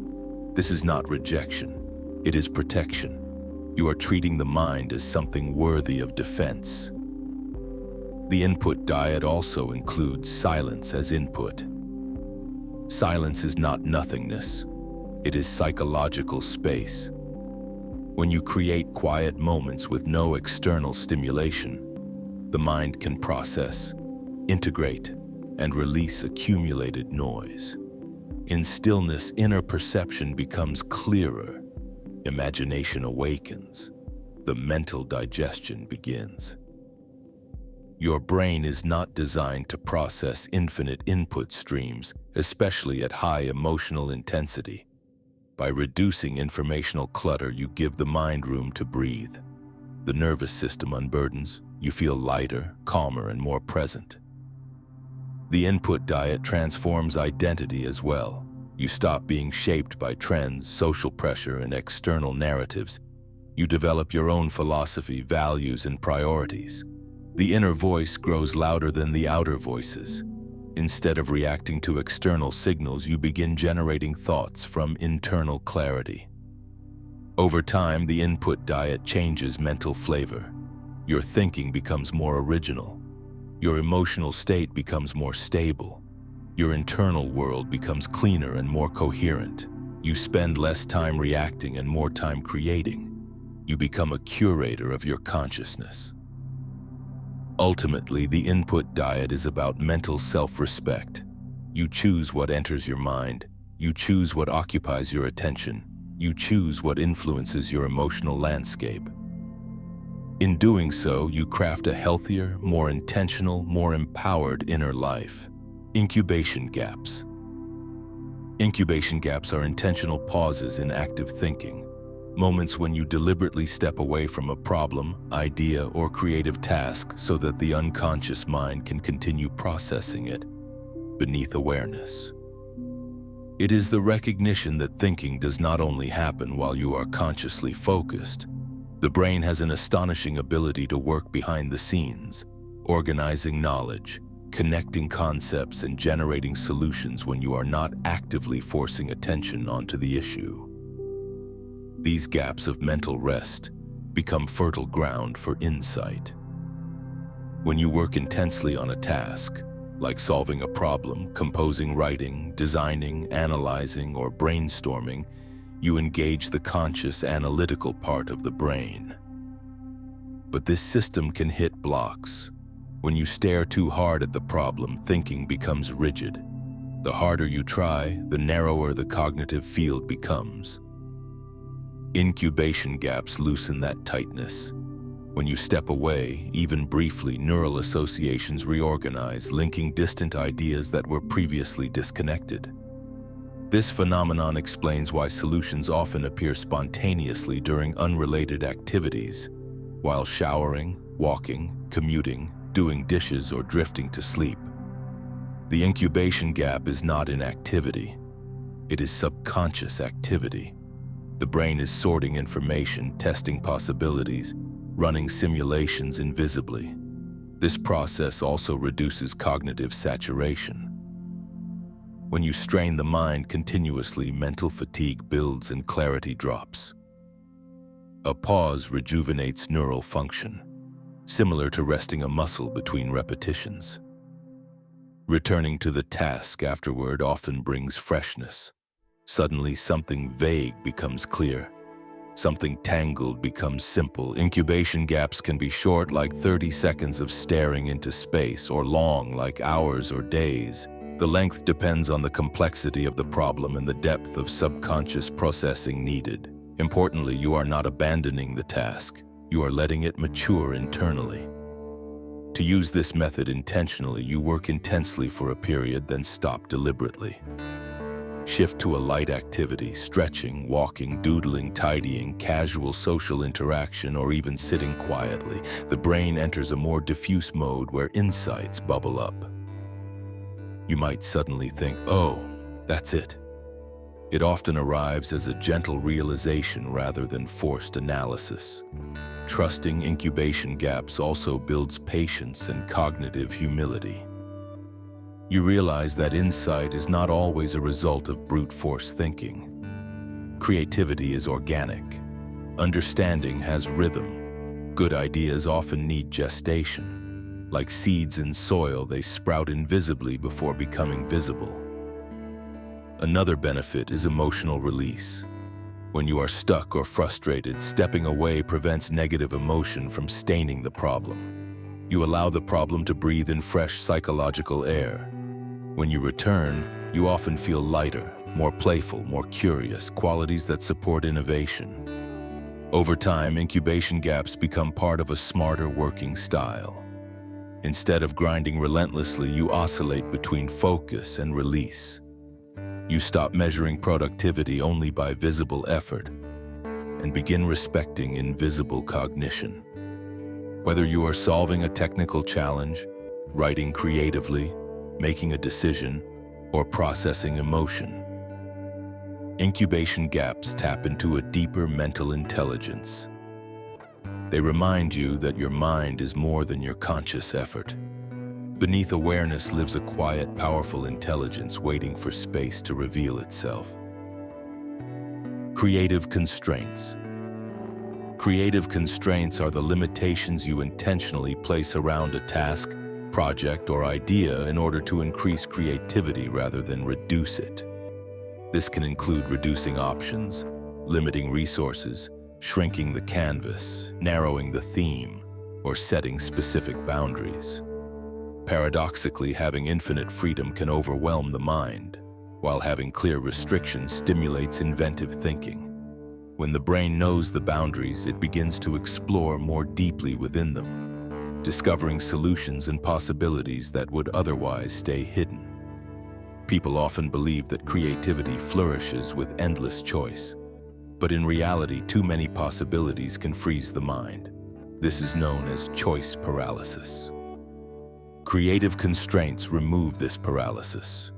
This is not rejection, it is protection. You are treating the mind as something worthy of defense. The input diet also includes silence as input. Silence is not nothingness, it is psychological space. When you create quiet moments with no external stimulation, the mind can process, integrate, and release accumulated noise. In stillness, inner perception becomes clearer, imagination awakens, the mental digestion begins. Your brain is not designed to process infinite input streams, especially at high emotional intensity. By reducing informational clutter, you give the mind room to breathe. The nervous system unburdens, you feel lighter, calmer, and more present. The input diet transforms identity as well. You stop being shaped by trends, social pressure, and external narratives. You develop your own philosophy, values, and priorities. The inner voice grows louder than the outer voices. Instead of reacting to external signals, you begin generating thoughts from internal clarity. Over time, the input diet changes mental flavor. Your thinking becomes more original. Your emotional state becomes more stable. Your internal world becomes cleaner and more coherent. You spend less time reacting and more time creating. You become a curator of your consciousness. Ultimately, the input diet is about mental self-respect. You choose what enters your mind. You choose what occupies your attention. You choose what influences your emotional landscape. In doing so, you craft a healthier, more intentional, more empowered inner life. Incubation gaps. Incubation gaps are intentional pauses in active thinking, moments when you deliberately step away from a problem, idea, or creative task so that the unconscious mind can continue processing it beneath awareness. It is the recognition that thinking does not only happen while you are consciously focused. The brain has an astonishing ability to work behind the scenes, organizing knowledge, connecting concepts, and generating solutions when you are not actively forcing attention onto the issue. These gaps of mental rest become fertile ground for insight. When you work intensely on a task, like solving a problem, composing, writing, designing, analyzing, or brainstorming, you engage the conscious analytical part of the brain. But this system can hit blocks. When you stare too hard at the problem, thinking becomes rigid. The harder you try, the narrower the cognitive field becomes. Incubation gaps loosen that tightness. When you step away, even briefly, neural associations reorganize, linking distant ideas that were previously disconnected. This phenomenon explains why solutions often appear spontaneously during unrelated activities, while showering, walking, commuting, doing dishes, or drifting to sleep. The incubation gap is not inactivity. It is subconscious activity. The brain is sorting information, testing possibilities, running simulations invisibly. This process also reduces cognitive saturation. When you strain the mind continuously, mental fatigue builds and clarity drops. A pause rejuvenates neural function, similar to resting a muscle between repetitions. Returning to the task afterward often brings freshness. Suddenly, something vague becomes clear. Something tangled becomes simple. Incubation gaps can be short, like 30 seconds of staring into space, or long, like hours or days. The length depends on the complexity of the problem and the depth of subconscious processing needed. Importantly, you are not abandoning the task. You are letting it mature internally. To use this method intentionally, you work intensely for a period, then stop deliberately. Shift to a light activity, stretching, walking, doodling, tidying, casual social interaction, or even sitting quietly. The brain enters a more diffuse mode where insights bubble up. You might suddenly think, oh, that's it. It often arrives as a gentle realization rather than forced analysis. Trusting incubation gaps also builds patience and cognitive humility. You realize that insight is not always a result of brute force thinking. Creativity is organic. Understanding has rhythm. Good ideas often need gestation. Like seeds in soil, they sprout invisibly before becoming visible. Another benefit is emotional release. When you are stuck or frustrated, stepping away prevents negative emotion from staining the problem. You allow the problem to breathe in fresh psychological air. When you return, you often feel lighter, more playful, more curious, qualities that support innovation. Over time, incubation gaps become part of a smarter working style. Instead of grinding relentlessly, you oscillate between focus and release. You stop measuring productivity only by visible effort and begin respecting invisible cognition. Whether you are solving a technical challenge, writing creatively, making a decision, or processing emotion, incubation gaps tap into a deeper mental intelligence. They remind you that your mind is more than your conscious effort. Beneath awareness lives a quiet, powerful intelligence waiting for space to reveal itself. Creative constraints. Creative constraints are the limitations you intentionally place around a task, project, or idea in order to increase creativity rather than reduce it. This can include reducing options, limiting resources, shrinking the canvas, narrowing the theme, or setting specific boundaries. Paradoxically, having infinite freedom can overwhelm the mind, while having clear restrictions stimulates inventive thinking. When the brain knows the boundaries, it begins to explore more deeply within them, discovering solutions and possibilities that would otherwise stay hidden. People often believe that creativity flourishes with endless choice, but in reality, too many possibilities can freeze the mind. This is known as choice paralysis. Creative constraints remove this paralysis.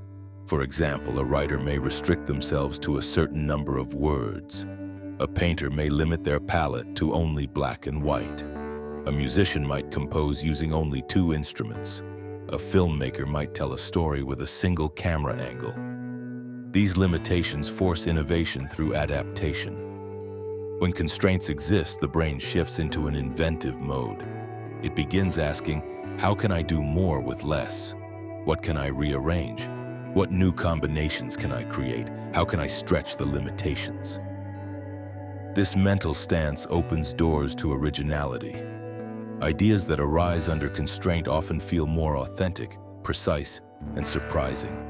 For example, a writer may restrict themselves to a certain number of words. A painter may limit their palette to only black and white. A musician might compose using only 2 instruments. A filmmaker might tell a story with a single camera angle. These limitations force innovation through adaptation. When constraints exist, the brain shifts into an inventive mode. It begins asking, how can I do more with less? What can I rearrange? What new combinations can I create? How can I stretch the limitations? This mental stance opens doors to originality. Ideas that arise under constraint often feel more authentic, precise, and surprising.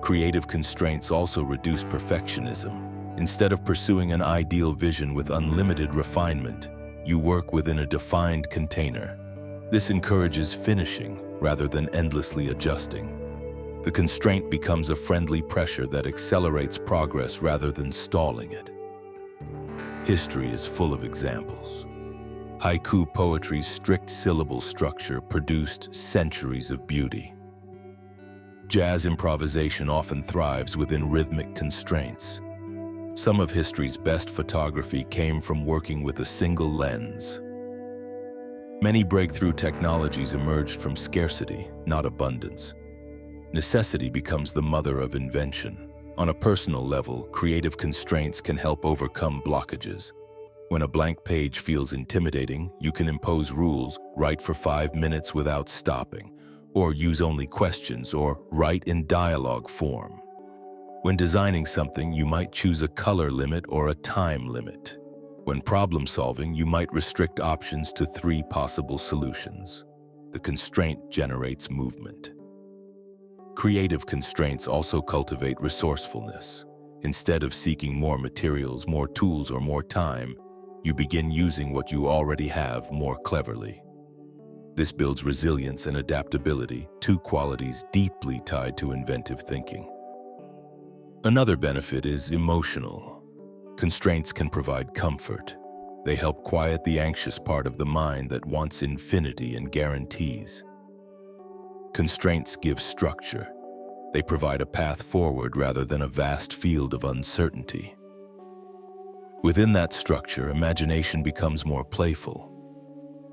Creative constraints also reduce perfectionism. Instead of pursuing an ideal vision with unlimited refinement, you work within a defined container. This encourages finishing rather than endlessly adjusting. The constraint becomes a friendly pressure that accelerates progress rather than stalling it. History is full of examples. Haiku poetry's strict syllable structure produced centuries of beauty. Jazz improvisation often thrives within rhythmic constraints. Some of history's best photography came from working with a single lens. Many breakthrough technologies emerged from scarcity, not abundance. Necessity becomes the mother of invention. On a personal level, creative constraints can help overcome blockages. When a blank page feels intimidating, you can impose rules, write for 5 minutes without stopping, or use only questions, or write in dialogue form. When designing something, you might choose a color limit or a time limit. When problem solving, you might restrict options to 3 possible solutions. The constraint generates movement. Creative constraints also cultivate resourcefulness. Instead of seeking more materials, more tools, or more time, you begin using what you already have more cleverly. This builds resilience and adaptability, 2 qualities deeply tied to inventive thinking. Another benefit is emotional. Constraints can provide comfort. They help quiet the anxious part of the mind that wants infinity and guarantees. Constraints give structure. They provide a path forward rather than a vast field of uncertainty. Within that structure, imagination becomes more playful.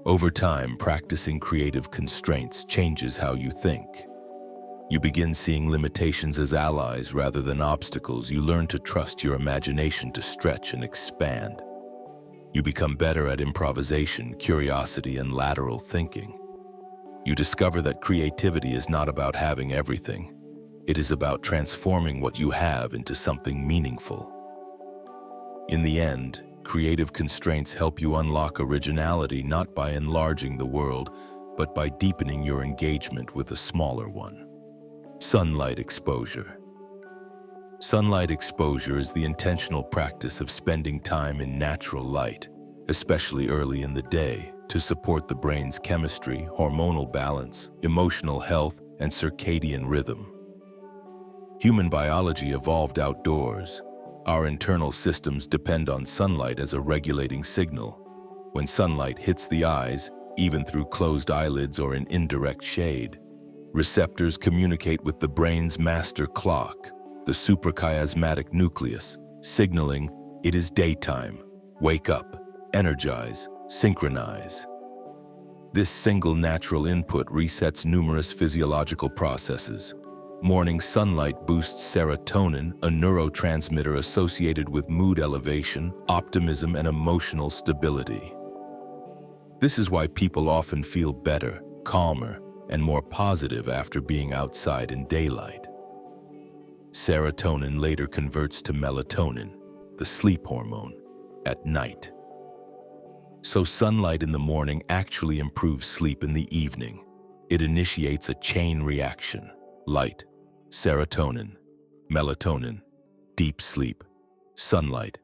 Over time, practicing creative constraints changes how you think. You begin seeing limitations as allies rather than obstacles. You learn to trust your imagination to stretch and expand. You become better at improvisation, curiosity, and lateral thinking. You discover that creativity is not about having everything. It is about transforming what you have into something meaningful. In the end, creative constraints help you unlock originality not by enlarging the world, but by deepening your engagement with a smaller one. Sunlight exposure. Sunlight exposure is the intentional practice of spending time in natural light, especially early in the day, to support the brain's chemistry, hormonal balance, emotional health, and circadian rhythm. Human biology evolved outdoors. Our internal systems depend on sunlight as a regulating signal. When sunlight hits the eyes, even through closed eyelids or in indirect shade, receptors communicate with the brain's master clock, the suprachiasmatic nucleus, signaling it is daytime. Wake up, energize, synchronize. This single natural input resets numerous physiological processes. Morning sunlight boosts serotonin, a neurotransmitter associated with mood elevation, optimism, and emotional stability. This is why people often feel better, calmer, and more positive after being outside in daylight. Serotonin later converts to melatonin, the sleep hormone, at night. So sunlight in the morning actually improves sleep in the evening. It initiates a chain reaction: light, serotonin, melatonin, deep sleep, sunlight.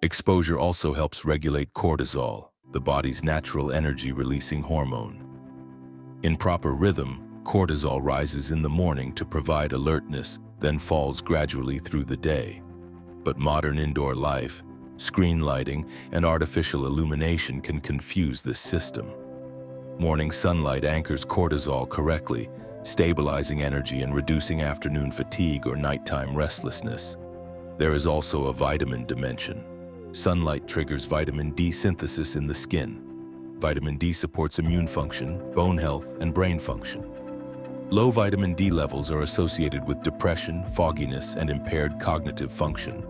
Exposure also helps regulate cortisol, the body's natural energy-releasing hormone. In proper rhythm, cortisol rises in the morning to provide alertness, then falls gradually through the day. But modern indoor life, screen lighting, and artificial illumination can confuse this system. Morning sunlight anchors cortisol correctly, stabilizing energy and reducing afternoon fatigue or nighttime restlessness. There is also a vitamin dimension. Sunlight triggers vitamin D synthesis in the skin. Vitamin D supports immune function, bone health, and brain function. Low vitamin D levels are associated with depression, fogginess, and impaired cognitive function.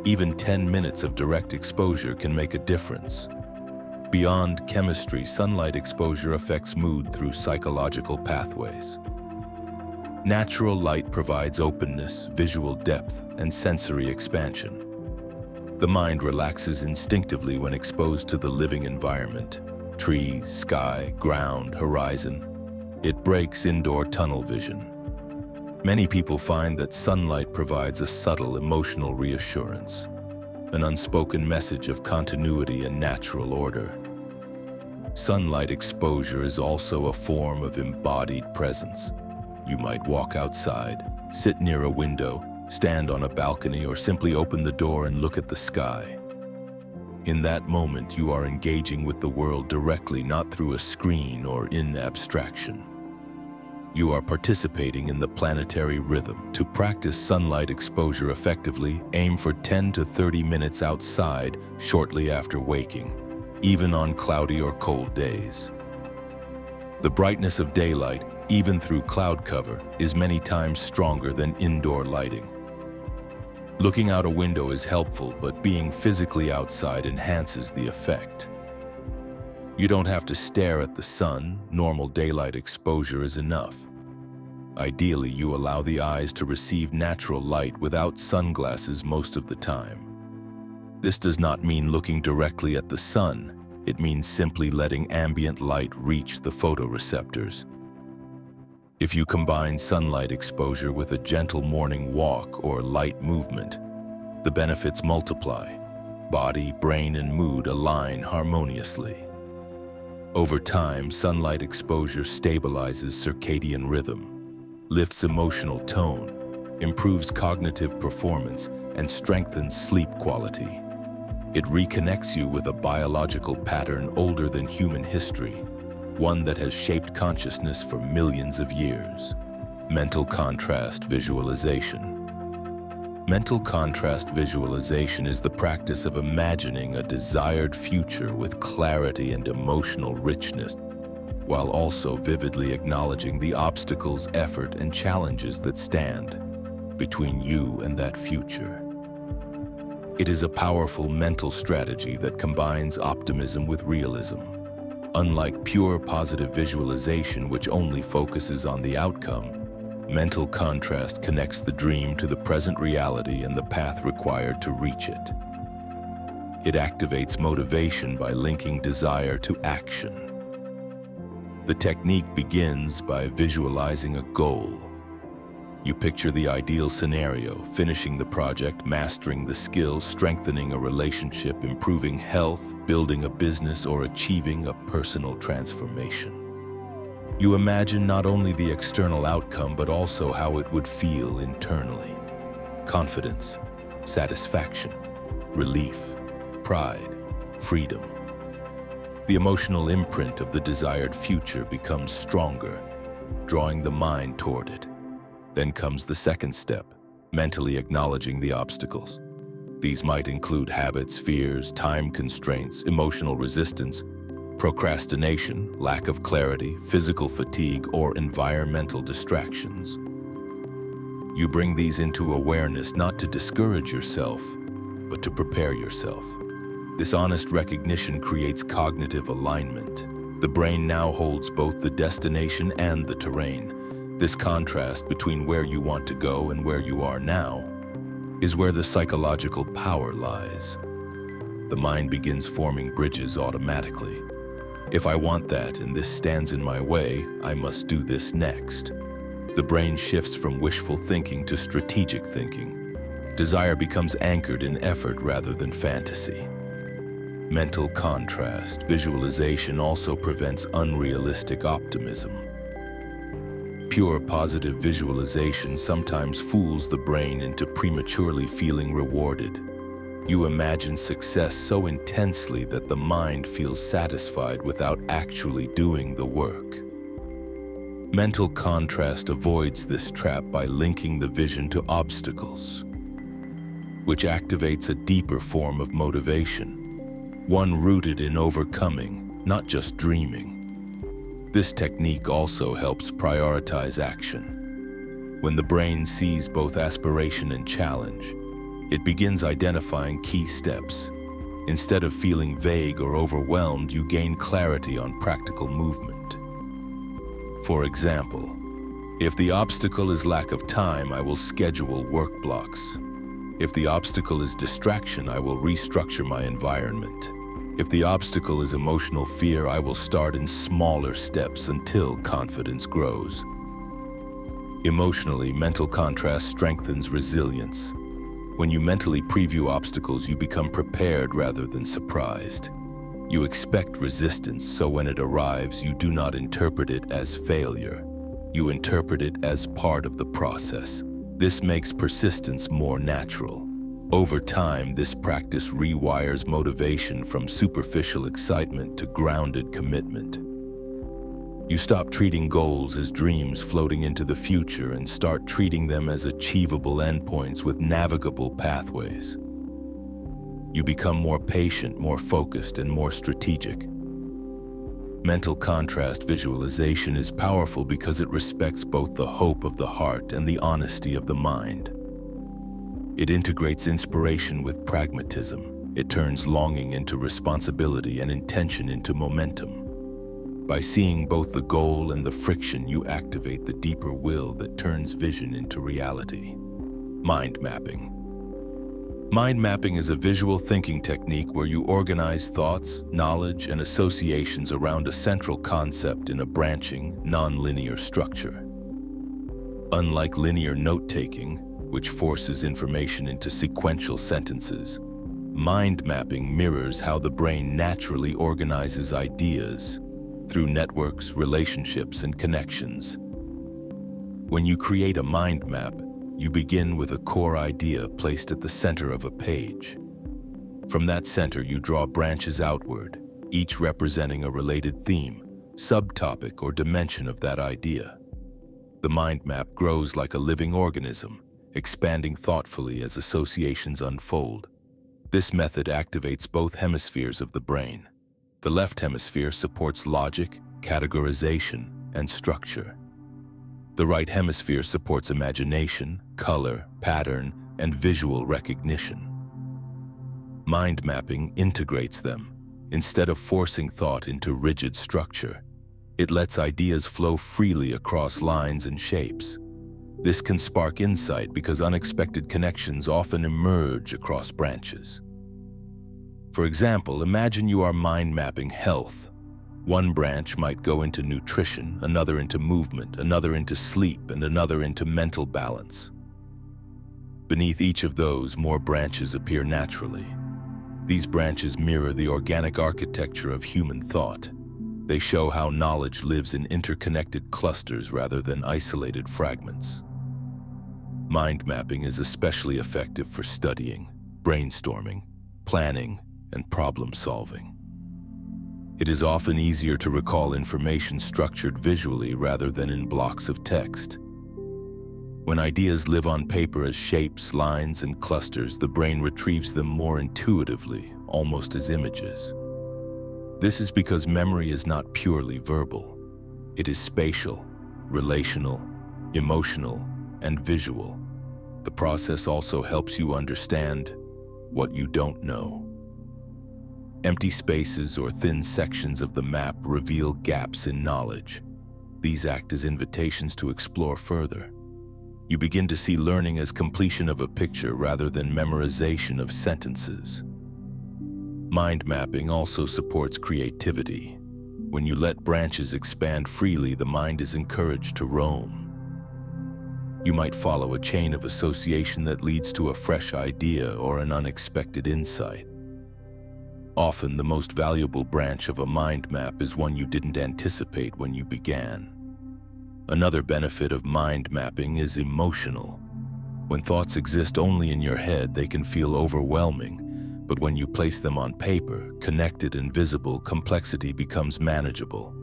Even 10 minutes of direct exposure can make a difference. Beyond chemistry, sunlight exposure affects mood through psychological pathways. Natural light provides openness, visual depth, and sensory expansion. The mind relaxes instinctively when exposed to the living environment: trees, sky, ground, horizon. It breaks indoor tunnel vision. Many people find that sunlight provides a subtle emotional reassurance, an unspoken message of continuity and natural order. Sunlight exposure is also a form of embodied presence. You might walk outside, sit near a window, stand on a balcony, or simply open the door and look at the sky. In that moment, you are engaging with the world directly, not through a screen or in abstraction. You are participating in the planetary rhythm. To practice sunlight exposure effectively, aim for 10 to 30 minutes outside shortly after waking, even on cloudy or cold days. The brightness of daylight, even through cloud cover, is many times stronger than indoor lighting. Looking out a window is helpful, but being physically outside enhances the effect. You don't have to stare at the sun. Normal daylight exposure is enough. Ideally, you allow the eyes to receive natural light without sunglasses most of the time. This does not mean looking directly at the sun. It means simply letting ambient light reach the photoreceptors. If you combine sunlight exposure with a gentle morning walk or light movement, the benefits multiply. Body, brain, and mood align harmoniously. Over time, sunlight exposure stabilizes circadian rhythm, lifts emotional tone, improves cognitive performance, and strengthens sleep quality. It reconnects you with a biological pattern older than human history, one that has shaped consciousness for millions of years. Mental contrast visualization. Mental contrast visualization is the practice of imagining a desired future with clarity and emotional richness, while also vividly acknowledging the obstacles, effort, and challenges that stand between you and that future. It is a powerful mental strategy that combines optimism with realism. Unlike pure positive visualization, which only focuses on the outcome, mental contrast connects the dream to the present reality and the path required to reach it. It activates motivation by linking desire to action. The technique begins by visualizing a goal. You picture the ideal scenario: finishing the project, mastering the skill, strengthening a relationship, improving health, building a business, or achieving a personal transformation. You imagine not only the external outcome, but also how it would feel internally. Confidence, satisfaction, relief, pride, freedom. The emotional imprint of the desired future becomes stronger, drawing the mind toward it. Then comes the second step, mentally acknowledging the obstacles. These might include habits, fears, time constraints, emotional resistance, procrastination, lack of clarity, physical fatigue, or environmental distractions. You bring these into awareness not to discourage yourself, but to prepare yourself. This honest recognition creates cognitive alignment. The brain now holds both the destination and the terrain. This contrast between where you want to go and where you are now is where the psychological power lies. The mind begins forming bridges automatically. If I want that and this stands in my way, I must do this next. The brain shifts from wishful thinking to strategic thinking. Desire becomes anchored in effort rather than fantasy. Mental contrast visualization also prevents unrealistic optimism. Pure positive visualization sometimes fools the brain into prematurely feeling rewarded. You imagine success so intensely that the mind feels satisfied without actually doing the work. Mental contrast avoids this trap by linking the vision to obstacles, which activates a deeper form of motivation, one rooted in overcoming, not just dreaming. This technique also helps prioritize action. When the brain sees both aspiration and challenge, It begins identifying key steps. Instead of feeling vague or overwhelmed, you gain clarity on practical movement. For example, if the obstacle is lack of time, I will schedule work blocks. If the obstacle is distraction, I will restructure my environment. If the obstacle is emotional fear, I will start in smaller steps until confidence grows. Emotionally, mental contrast strengthens resilience. When you mentally preview obstacles, you become prepared rather than surprised. You expect resistance, so when it arrives, you do not interpret it as failure. You interpret it as part of the process. This makes persistence more natural. Over time, this practice rewires motivation from superficial excitement to grounded commitment. You stop treating goals as dreams floating into the future and start treating them as achievable endpoints with navigable pathways. You become more patient, more focused, and more strategic. Mental contrast visualization is powerful because it respects both the hope of the heart and the honesty of the mind. It integrates inspiration with pragmatism. It turns longing into responsibility and intention into momentum. By seeing both the goal and the friction, you activate the deeper will that turns vision into reality. Mind mapping. Mind mapping is a visual thinking technique where you organize thoughts, knowledge, and associations around a central concept in a branching, non-linear structure. Unlike linear note-taking, which forces information into sequential sentences, mind mapping mirrors how the brain naturally organizes ideas through networks, relationships, and connections. When you create a mind map, you begin with a core idea placed at the center of a page. From that center, you draw branches outward, each representing a related theme, subtopic, or dimension of that idea. The mind map grows like a living organism, expanding thoughtfully as associations unfold. This method activates both hemispheres of the brain. The left hemisphere supports logic, categorization, and structure. The right hemisphere supports imagination, color, pattern, and visual recognition. Mind mapping integrates them. Instead of forcing thought into rigid structure, it lets ideas flow freely across lines and shapes. This can spark insight because unexpected connections often emerge across branches. For example, imagine you are mind mapping health. One branch might go into nutrition, another into movement, another into sleep, and another into mental balance. Beneath each of those, more branches appear naturally. These branches mirror the organic architecture of human thought. They show how knowledge lives in interconnected clusters rather than isolated fragments. Mind mapping is especially effective for studying, brainstorming, planning, and problem solving. It is often easier to recall information structured visually rather than in blocks of text. When ideas live on paper as shapes, lines, and clusters, the brain retrieves them more intuitively, almost as images. This is because memory is not purely verbal. It is spatial, relational, emotional, and visual. The process also helps you understand what you don't know. Empty spaces or thin sections of the map reveal gaps in knowledge. These act as invitations to explore further. You begin to see learning as completion of a picture rather than memorization of sentences. Mind mapping also supports creativity. When you let branches expand freely, the mind is encouraged to roam. You might follow a chain of association that leads to a fresh idea or an unexpected insight. Often, the most valuable branch of a mind map is one you didn't anticipate when you began. Another benefit of mind mapping is emotional. When thoughts exist only in your head, they can feel overwhelming, but when you place them on paper, connected and visible, complexity becomes manageable.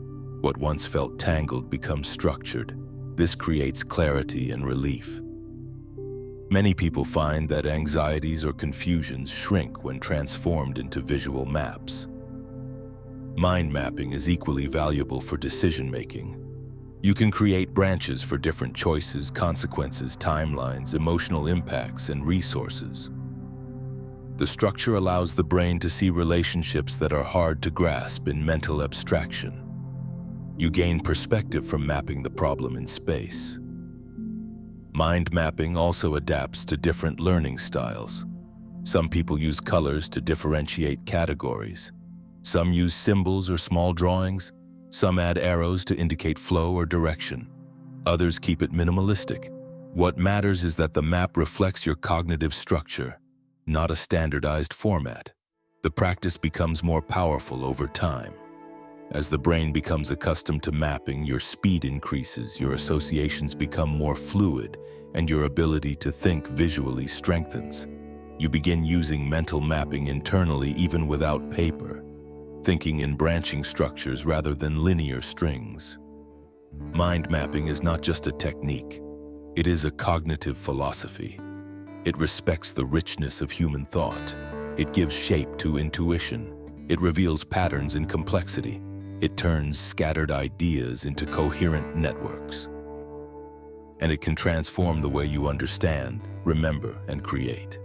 What once felt tangled becomes structured. This creates clarity and relief. Many people find that anxieties or confusions shrink when transformed into visual maps. Mind mapping is equally valuable for decision-making. You can create branches for different choices, consequences, timelines, emotional impacts, and resources. The structure allows the brain to see relationships that are hard to grasp in mental abstraction. You gain perspective from mapping the problem in space. Mind mapping also adapts to different learning styles. Some people use colors to differentiate categories. Some use symbols or small drawings. Some add arrows to indicate flow or direction. Others keep it minimalistic. What matters is that the map reflects your cognitive structure, not a standardized format. The practice becomes more powerful over time. As the brain becomes accustomed to mapping, your speed increases, your associations become more fluid, and your ability to think visually strengthens. You begin using mental mapping internally even without paper, thinking in branching structures rather than linear strings. Mind mapping is not just a technique, it is a cognitive philosophy. It respects the richness of human thought. It gives shape to intuition. It reveals patterns in complexity. It turns scattered ideas into coherent networks. And it can transform the way you understand, remember, and create.